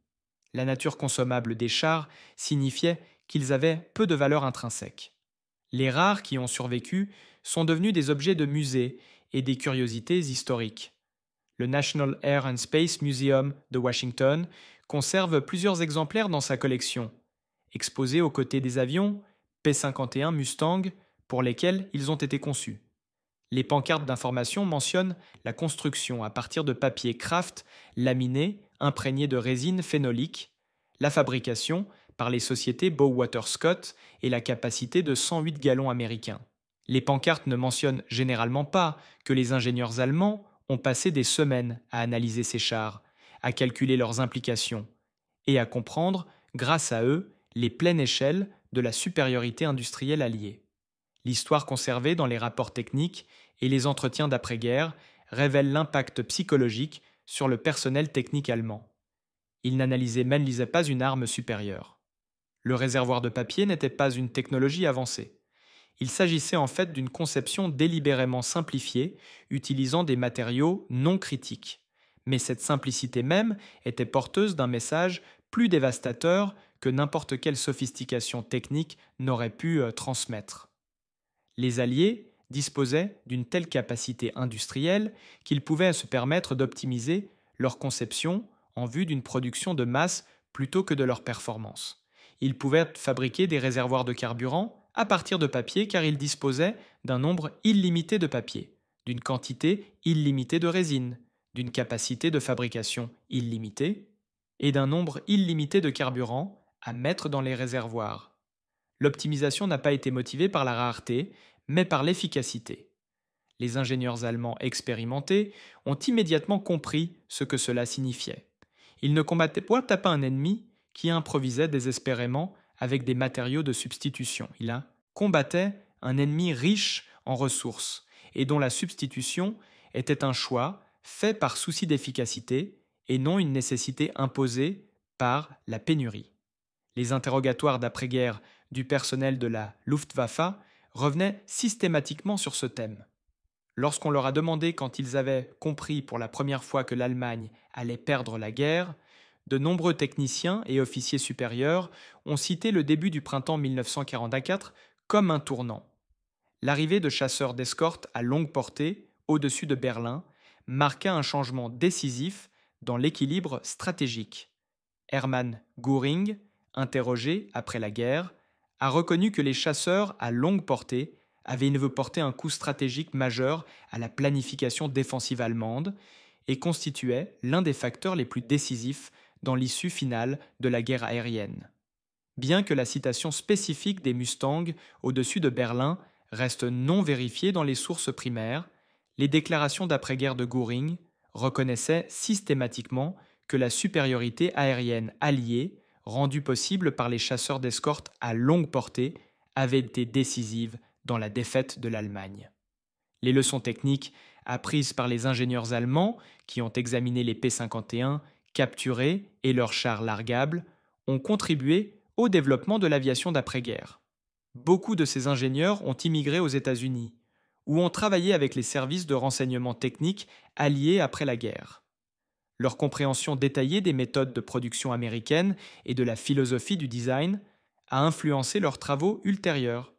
La nature consommable des chars signifiait qu'ils avaient peu de valeur intrinsèque. Les rares qui ont survécu sont devenus des objets de musée et des curiosités historiques. Le National Air and Space Museum de Washington conserve plusieurs exemplaires dans sa collection, exposés aux côtés des avions P-51 Mustang pour lesquels ils ont été conçus. Les pancartes d'information mentionnent la construction à partir de papier kraft laminé imprégné de résine phénolique, la fabrication par les sociétés Bowater Scott et la capacité de 108 gallons américains. Les pancartes ne mentionnent généralement pas que les ingénieurs allemands ont passé des semaines à analyser ces chars, à calculer leurs implications et à comprendre, grâce à eux, les pleines échelles de la supériorité industrielle alliée. L'histoire conservée dans les rapports techniques et les entretiens d'après-guerre révèle l'impact psychologique sur le personnel technique allemand. Ils n'analysaient même pas une arme supérieure. Le réservoir de papier n'était pas une technologie avancée. Il s'agissait en fait d'une conception délibérément simplifiée, utilisant des matériaux non critiques. Mais cette simplicité même était porteuse d'un message plus dévastateur que n'importe quelle sophistication technique n'aurait pu transmettre. Les Alliés disposaient d'une telle capacité industrielle qu'ils pouvaient se permettre d'optimiser leur conception en vue d'une production de masse plutôt que de leur performance. Ils pouvaient fabriquer des réservoirs de carburant à partir de papier car ils disposaient d'un nombre illimité de papier, d'une quantité illimitée de résine, d'une capacité de fabrication illimitée et d'un nombre illimité de carburant à mettre dans les réservoirs. L'optimisation n'a pas été motivée par la rareté, mais par l'efficacité. Les ingénieurs allemands expérimentés ont immédiatement compris ce que cela signifiait. Ils ne combattaient pas un ennemi qui improvisait désespérément avec des matériaux de substitution. Il combattait un ennemi riche en ressources et dont la substitution était un choix fait par souci d'efficacité et non une nécessité imposée par la pénurie. Les interrogatoires d'après-guerre du personnel de la Luftwaffe revenaient systématiquement sur ce thème. Lorsqu'on leur a demandé quand ils avaient compris pour la première fois que l'Allemagne allait perdre la guerre, de nombreux techniciens et officiers supérieurs ont cité le début du printemps 1944 comme un tournant. L'arrivée de chasseurs d'escorte à longue portée au-dessus de Berlin marqua un changement décisif dans l'équilibre stratégique. Hermann Göring, interrogé après la guerre, a reconnu que les chasseurs à longue portée avaient porté un coup stratégique majeur à la planification défensive allemande et constituaient l'un des facteurs les plus décisifs dans l'issue finale de la guerre aérienne. Bien que la citation spécifique des Mustangs au-dessus de Berlin reste non vérifiée dans les sources primaires, les déclarations d'après-guerre de Göring reconnaissaient systématiquement que la supériorité aérienne alliée, rendue possible par les chasseurs d'escorte à longue portée, avait été décisive dans la défaite de l'Allemagne. Les leçons techniques apprises par les ingénieurs allemands qui ont examiné les P-51 capturés et leurs chars largables ont contribué au développement de l'aviation d'après-guerre. Beaucoup de ces ingénieurs ont immigré aux États-Unis ou ont travaillé avec les services de renseignement technique alliés après la guerre. Leur compréhension détaillée des méthodes de production américaines et de la philosophie du design a influencé leurs travaux ultérieurs.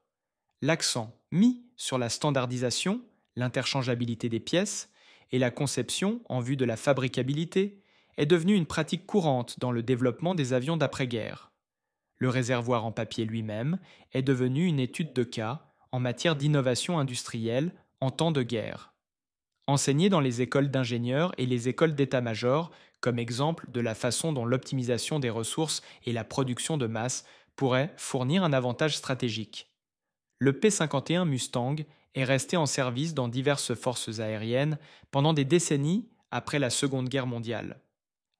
L'accent mis sur la standardisation, l'interchangeabilité des pièces et la conception en vue de la fabricabilité est devenu une pratique courante dans le développement des avions d'après-guerre. Le réservoir en papier lui-même est devenu une étude de cas en matière d'innovation industrielle en temps de guerre. Enseigné dans les écoles d'ingénieurs et les écoles d'état-major comme exemple de la façon dont l'optimisation des ressources et la production de masse pourraient fournir un avantage stratégique. Le P-51 Mustang est resté en service dans diverses forces aériennes pendant des décennies après la Seconde Guerre mondiale.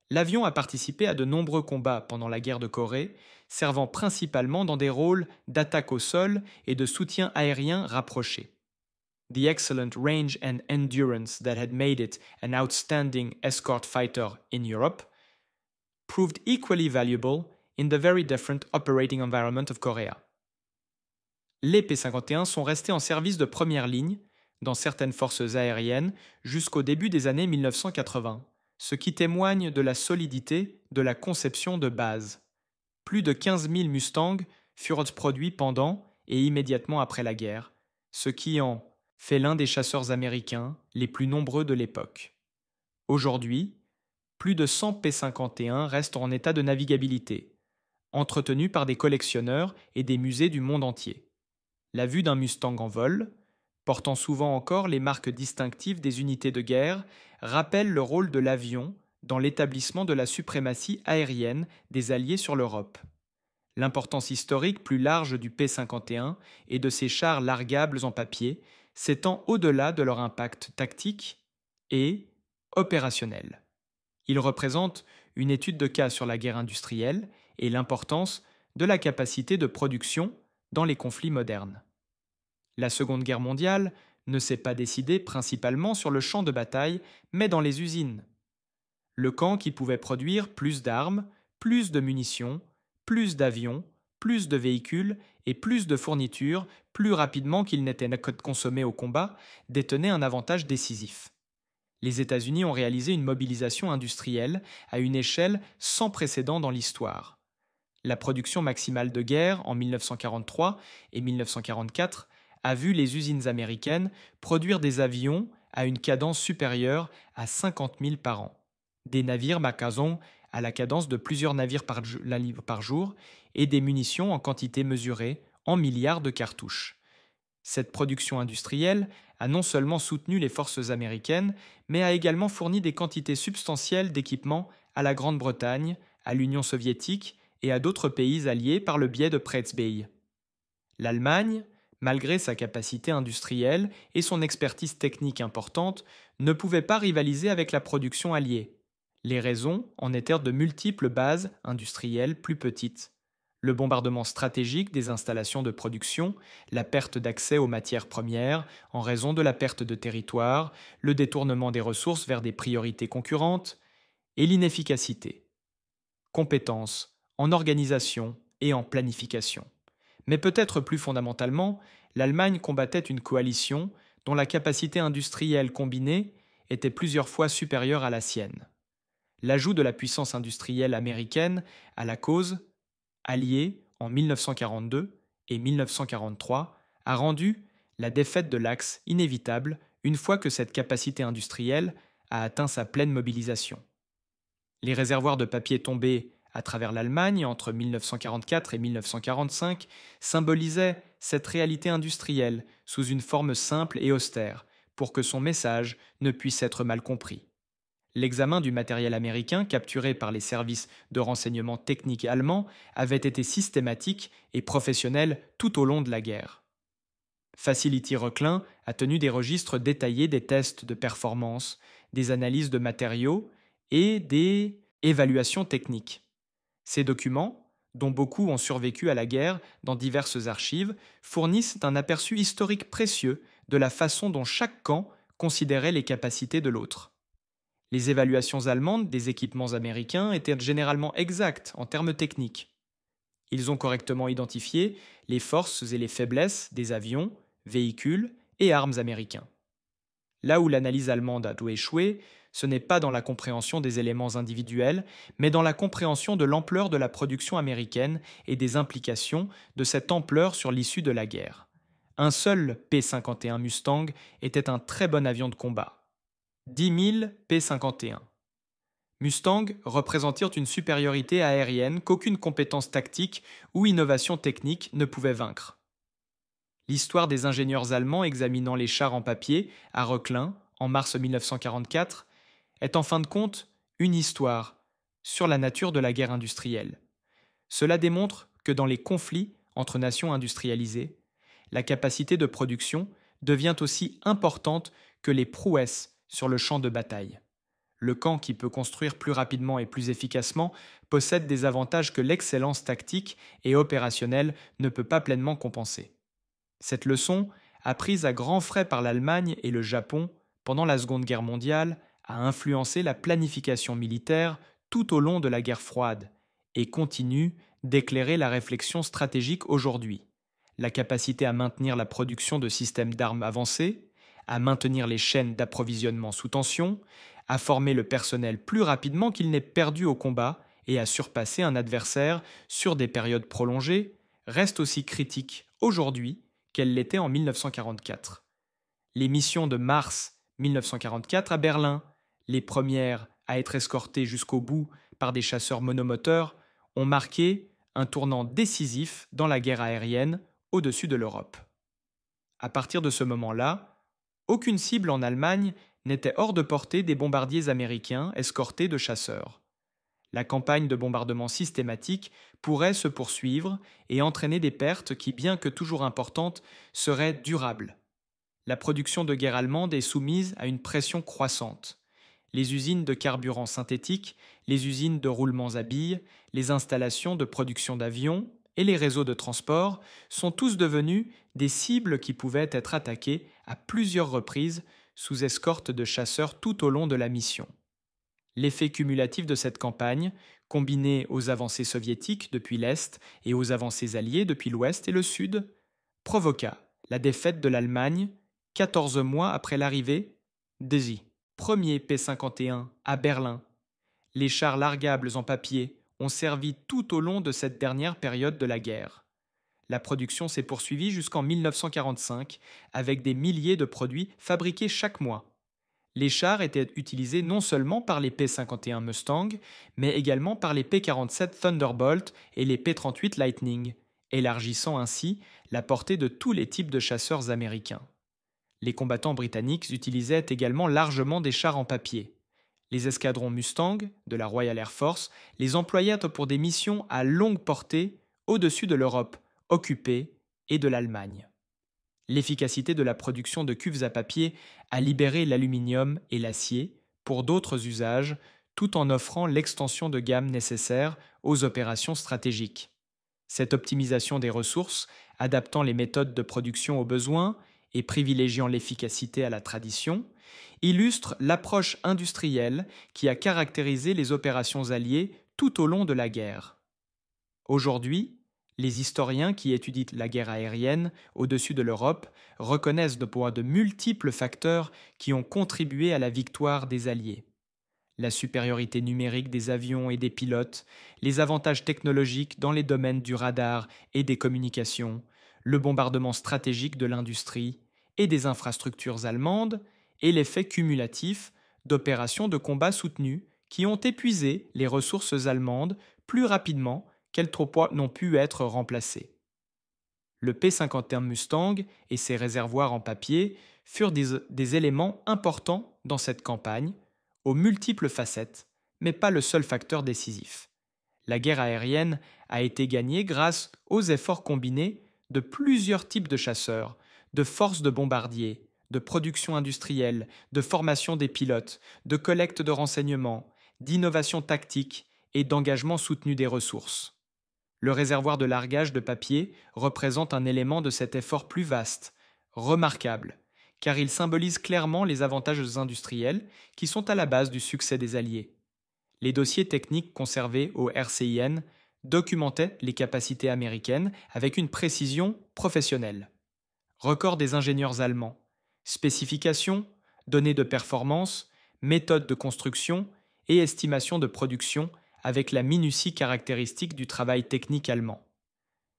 L'avion a participé à de nombreux combats pendant la guerre de Corée, servant principalement dans des rôles d'attaque au sol et de soutien aérien rapproché. The excellent range and endurance that had made it an outstanding escort fighter in Europe proved equally valuable in the very different operating environment of Korea. Les P-51 sont restés en service de première ligne dans certaines forces aériennes jusqu'au début des années 1980, ce qui témoigne de la solidité de la conception de base. Plus de 15 000 Mustangs furent produits pendant et immédiatement après la guerre, ce qui en fait l'un des chasseurs américains les plus nombreux de l'époque. Aujourd'hui, plus de 100 P-51 restent en état de navigabilité, entretenus par des collectionneurs et des musées du monde entier. La vue d'un Mustang en vol, portant souvent encore les marques distinctives des unités de guerre, rappelle le rôle de l'avion dans l'établissement de la suprématie aérienne des Alliés sur l'Europe. L'importance historique plus large du P-51 et de ses chars largables en papier s'étend au-delà de leur impact tactique et opérationnel. Il représente une étude de cas sur la guerre industrielle et l'importance de la capacité de production dans les conflits modernes. La Seconde Guerre mondiale ne s'est pas décidée principalement sur le champ de bataille, mais dans les usines. Le camp qui pouvait produire plus d'armes, plus de munitions, plus d'avions, plus de véhicules et plus de fournitures plus rapidement qu'il n'était consommé au combat détenait un avantage décisif. Les États-Unis ont réalisé une mobilisation industrielle à une échelle sans précédent dans l'histoire. La production maximale de guerre en 1943 et 1944 a vu les usines américaines produire des avions à une cadence supérieure à 50 000 par an, des navires Macazon à la cadence de plusieurs navires par jour et des munitions en quantité mesurée en milliards de cartouches. Cette production industrielle a non seulement soutenu les forces américaines, mais a également fourni des quantités substantielles d'équipements à la Grande-Bretagne, à l'Union soviétique et à d'autres pays alliés par le biais de Praetsbey. L'Allemagne, malgré sa capacité industrielle et son expertise technique importante, ne pouvait pas rivaliser avec la production alliée. Les raisons en étaient de multiples bases industrielles plus petites. Le bombardement stratégique des installations de production, la perte d'accès aux matières premières en raison de la perte de territoire, le détournement des ressources vers des priorités concurrentes, et l'inefficacité. Compétences en organisation et en planification. Mais peut-être plus fondamentalement, l'Allemagne combattait une coalition dont la capacité industrielle combinée était plusieurs fois supérieure à la sienne. L'ajout de la puissance industrielle américaine à la cause, alliée en 1942 et 1943, a rendu la défaite de l'Axe inévitable une fois que cette capacité industrielle a atteint sa pleine mobilisation. Les réservoirs de papier tombés à travers l'Allemagne entre 1944 et 1945 symbolisaient cette réalité industrielle sous une forme simple et austère, pour que son message ne puisse être mal compris. L'examen du matériel américain capturé par les services de renseignement technique allemands avait été systématique et professionnel tout au long de la guerre. Facility Reuchlin a tenu des registres détaillés des tests de performance, des analyses de matériaux et des évaluations techniques. Ces documents, dont beaucoup ont survécu à la guerre dans diverses archives, fournissent un aperçu historique précieux de la façon dont chaque camp considérait les capacités de l'autre. Les évaluations allemandes des équipements américains étaient généralement exactes en termes techniques. Ils ont correctement identifié les forces et les faiblesses des avions, véhicules et armes américains. Là où l'analyse allemande a échoué, ce n'est pas dans la compréhension des éléments individuels, mais dans la compréhension de l'ampleur de la production américaine et des implications de cette ampleur sur l'issue de la guerre. Un seul P-51 Mustang était un très bon avion de combat. 10 000 P-51. Mustang représentait une supériorité aérienne qu'aucune compétence tactique ou innovation technique ne pouvait vaincre. L'histoire des ingénieurs allemands examinant les chars en papier à Reuchlin en mars 1944 est en fin de compte une histoire sur la nature de la guerre industrielle. Cela démontre que dans les conflits entre nations industrialisées, la capacité de production devient aussi importante que les prouesses sur le champ de bataille. Le camp qui peut construire plus rapidement et plus efficacement possède des avantages que l'excellence tactique et opérationnelle ne peut pas pleinement compenser. Cette leçon, apprise à grands frais par l'Allemagne et le Japon pendant la Seconde Guerre mondiale, a influencé la planification militaire tout au long de la guerre froide et continue d'éclairer la réflexion stratégique aujourd'hui. La capacité à maintenir la production de systèmes d'armes avancés, à maintenir les chaînes d'approvisionnement sous tension, à former le personnel plus rapidement qu'il n'est perdu au combat et à surpasser un adversaire sur des périodes prolongées, reste aussi critique aujourd'hui qu'elle l'était en 1944. Les missions de mars 1944 à Berlin, les premières à être escortées jusqu'au bout par des chasseurs monomoteurs, ont marqué un tournant décisif dans la guerre aérienne au-dessus de l'Europe. À partir de ce moment-là, aucune cible en Allemagne n'était hors de portée des bombardiers américains escortés de chasseurs. La campagne de bombardement systématique pourrait se poursuivre et entraîner des pertes qui, bien que toujours importantes, seraient durables. La production de guerre allemande est soumise à une pression croissante. Les usines de carburant synthétique, les usines de roulements à billes, les installations de production d'avions et les réseaux de transport sont tous devenus des cibles qui pouvaient être attaquées à plusieurs reprises sous escorte de chasseurs tout au long de la mission. L'effet cumulatif de cette campagne, combiné aux avancées soviétiques depuis l'Est et aux avancées alliées depuis l'Ouest et le Sud, provoqua la défaite de l'Allemagne 14 mois après l'arrivée des premier P-51 à Berlin. Les chars largables en papier ont servi tout au long de cette dernière période de la guerre. La production s'est poursuivie jusqu'en 1945 avec des milliers de produits fabriqués chaque mois. Les chars étaient utilisés non seulement par les P-51 Mustang, mais également par les P-47 Thunderbolt et les P-38 Lightning, élargissant ainsi la portée de tous les types de chasseurs américains. Les combattants britanniques utilisaient également largement des chars en papier. Les escadrons Mustang de la Royal Air Force les employaient pour des missions à longue portée au-dessus de l'Europe occupée et de l'Allemagne. L'efficacité de la production de cuves à papier a libéré l'aluminium et l'acier pour d'autres usages, tout en offrant l'extension de gamme nécessaire aux opérations stratégiques. Cette optimisation des ressources, adaptant les méthodes de production aux besoins et privilégiant l'efficacité à la tradition, illustre l'approche industrielle qui a caractérisé les opérations alliées tout au long de la guerre. Aujourd'hui, les historiens qui étudient la guerre aérienne au-dessus de l'Europe reconnaissent de multiples facteurs qui ont contribué à la victoire des Alliés. La supériorité numérique des avions et des pilotes, les avantages technologiques dans les domaines du radar et des communications, le bombardement stratégique de l'industrie et des infrastructures allemandes, et l'effet cumulatif d'opérations de combat soutenues qui ont épuisé les ressources allemandes plus rapidement qu'elles n'ont pu être remplacées. Le P-51 Mustang et ses réservoirs en papier furent des éléments importants dans cette campagne, aux multiples facettes, mais pas le seul facteur décisif. La guerre aérienne a été gagnée grâce aux efforts combinés de plusieurs types de chasseurs, de forces de bombardiers, de production industrielle, de formation des pilotes, de collecte de renseignements, d'innovation tactique et d'engagement soutenu des ressources. Le réservoir de largage de papier représente un élément de cet effort plus vaste, remarquable, car il symbolise clairement les avantages industriels qui sont à la base du succès des Alliés. Les dossiers techniques conservés au RCIN documentaient les capacités américaines avec une précision professionnelle. Records des ingénieurs allemands, spécifications, données de performance, méthodes de construction et estimations de production avec la minutie caractéristique du travail technique allemand.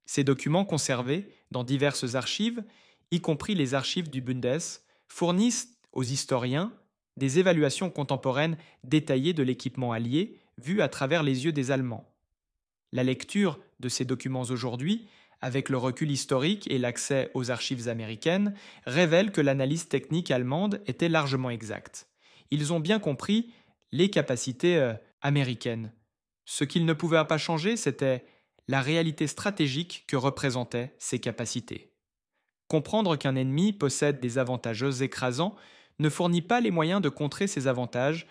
Ces documents conservés dans diverses archives, y compris les archives du Bundes, fournissent aux historiens des évaluations contemporaines détaillées de l'équipement allié vu à travers les yeux des Allemands. La lecture de ces documents aujourd'hui, avec le recul historique et l'accès aux archives américaines, révèle que l'analyse technique allemande était largement exacte. Ils ont bien compris les capacités américaines. Ce qu'ils ne pouvaient pas changer, c'était la réalité stratégique que représentaient ces capacités. Comprendre qu'un ennemi possède des avantages écrasants ne fournit pas les moyens de contrer ces avantages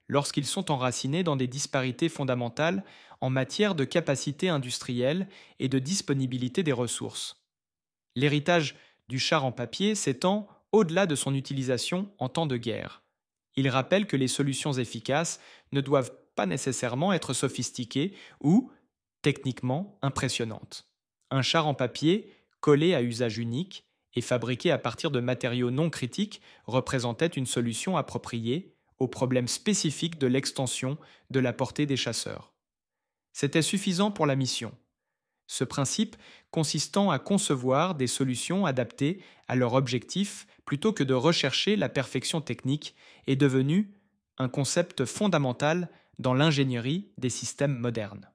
lorsqu'ils sont enracinés dans des disparités fondamentales en matière de capacité industrielle et de disponibilité des ressources. L'héritage du char en papier s'étend au-delà de son utilisation en temps de guerre. Il rappelle que les solutions efficaces ne doivent pas nécessairement être sophistiquées ou techniquement impressionnantes. Un char en papier, collé à usage unique et fabriqué à partir de matériaux non critiques, représentait une solution appropriée aux problèmes spécifiques de l'extension de la portée des chasseurs. C'était suffisant pour la mission. Ce principe consistant à concevoir des solutions adaptées à leur objectif plutôt que de rechercher la perfection technique est devenu un concept fondamental dans l'ingénierie des systèmes modernes.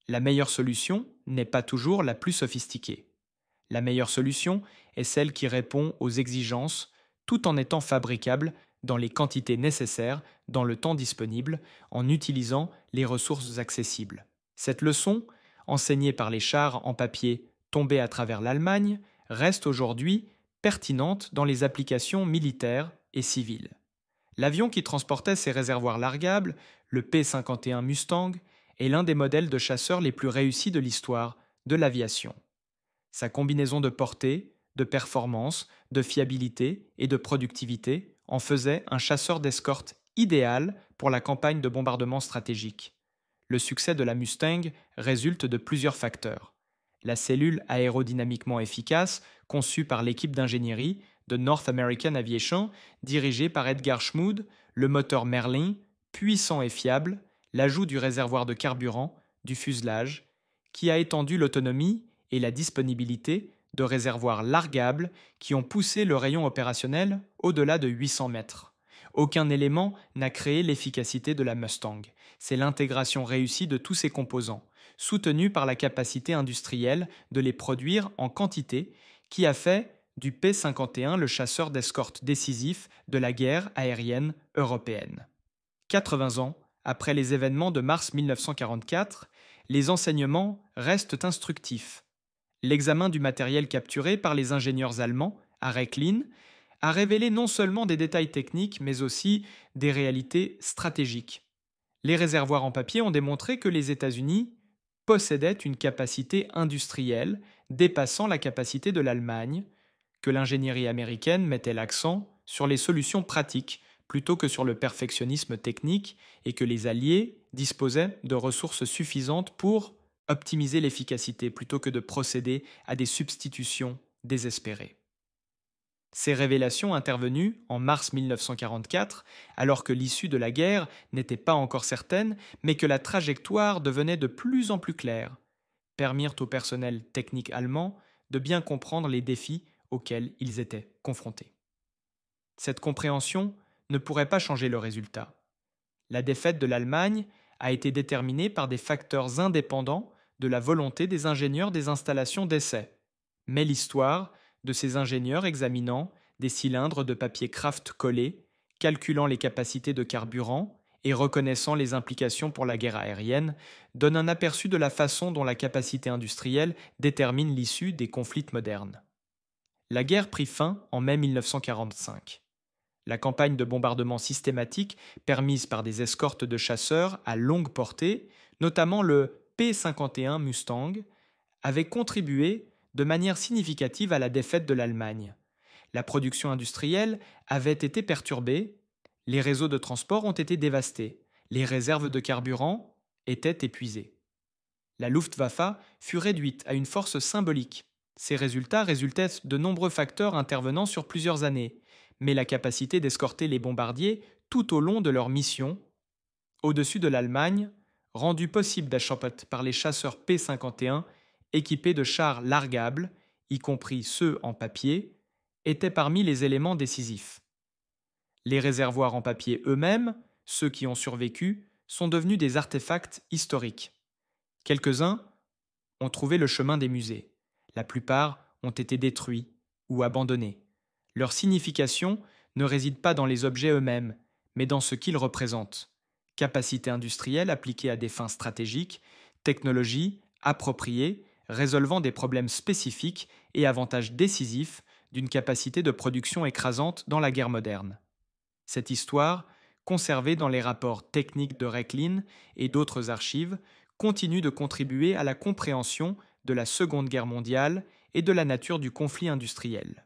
La meilleure solution n'est pas toujours la plus sophistiquée. La meilleure solution est celle qui répond aux exigences tout en étant fabricable dans les quantités nécessaires, dans le temps disponible, en utilisant les ressources accessibles. Cette leçon, enseignée par les chars en papier tombés à travers l'Allemagne, reste aujourd'hui pertinente dans les applications militaires et civiles. L'avion qui transportait ces réservoirs largables, le P-51 Mustang, est l'un des modèles de chasseurs les plus réussis de l'histoire de l'aviation. Sa combinaison de portée, de performance, de fiabilité et de productivité en faisait un chasseur d'escorte idéal pour la campagne de bombardement stratégique. Le succès de la Mustang résulte de plusieurs facteurs. La cellule aérodynamiquement efficace, conçue par l'équipe d'ingénierie de North American Aviation, dirigée par Edgar Schmood, le moteur Merlin, puissant et fiable, l'ajout du réservoir de carburant, du fuselage, qui a étendu l'autonomie et la disponibilité de réservoirs largables qui ont poussé le rayon opérationnel au-delà de 800 mètres. Aucun élément n'a créé l'efficacité de la Mustang. C'est l'intégration réussie de tous ses composants, soutenue par la capacité industrielle de les produire en quantité, qui a fait du P-51 le chasseur d'escorte décisif de la guerre aérienne européenne. 80 ans après les événements de mars 1944, les enseignements restent instructifs. L'examen du matériel capturé par les ingénieurs allemands à Rechlin, a révélé non seulement des détails techniques, mais aussi des réalités stratégiques. Les réservoirs en papier ont démontré que les États-Unis possédaient une capacité industrielle dépassant la capacité de l'Allemagne, que l'ingénierie américaine mettait l'accent sur les solutions pratiques plutôt que sur le perfectionnisme technique et que les Alliés disposaient de ressources suffisantes pour optimiser l'efficacité plutôt que de procéder à des substitutions désespérées. Ces révélations intervenues en mars 1944, alors que l'issue de la guerre n'était pas encore certaine, mais que la trajectoire devenait de plus en plus claire, permirent au personnel technique allemand de bien comprendre les défis auxquels ils étaient confrontés. Cette compréhension ne pourrait pas changer le résultat. La défaite de l'Allemagne a été déterminée par des facteurs indépendants de la volonté des ingénieurs des installations d'essai. Mais l'histoire de ces ingénieurs examinant des cylindres de papier Kraft collés, calculant les capacités de carburant et reconnaissant les implications pour la guerre aérienne, donne un aperçu de la façon dont la capacité industrielle détermine l'issue des conflits modernes. La guerre prit fin en mai 1945. La campagne de bombardement systématique permise par des escortes de chasseurs à longue portée, notamment le P-51 Mustang, avait contribué de manière significative à la défaite de l'Allemagne. La production industrielle avait été perturbée, les réseaux de transport ont été dévastés, les réserves de carburant étaient épuisées. La Luftwaffe fut réduite à une force symbolique. Ces résultats résultaient de nombreux facteurs intervenant sur plusieurs années, mais la capacité d'escorter les bombardiers tout au long de leur mission, au-dessus de l'Allemagne, rendue possible d'achoppet par les chasseurs P-51 équipés de chars largables, y compris ceux en papier, était parmi les éléments décisifs. Les réservoirs en papier eux-mêmes, ceux qui ont survécu, sont devenus des artefacts historiques. Quelques-uns ont trouvé le chemin des musées. La plupart ont été détruits ou abandonnés. Leur signification ne réside pas dans les objets eux-mêmes, mais dans ce qu'ils représentent. Capacité industrielle appliquée à des fins stratégiques, technologie appropriée, résolvant des problèmes spécifiques et avantages décisifs d'une capacité de production écrasante dans la guerre moderne. Cette histoire, conservée dans les rapports techniques de Rechlin et d'autres archives, continue de contribuer à la compréhension de la Seconde Guerre mondiale et de la nature du conflit industriel.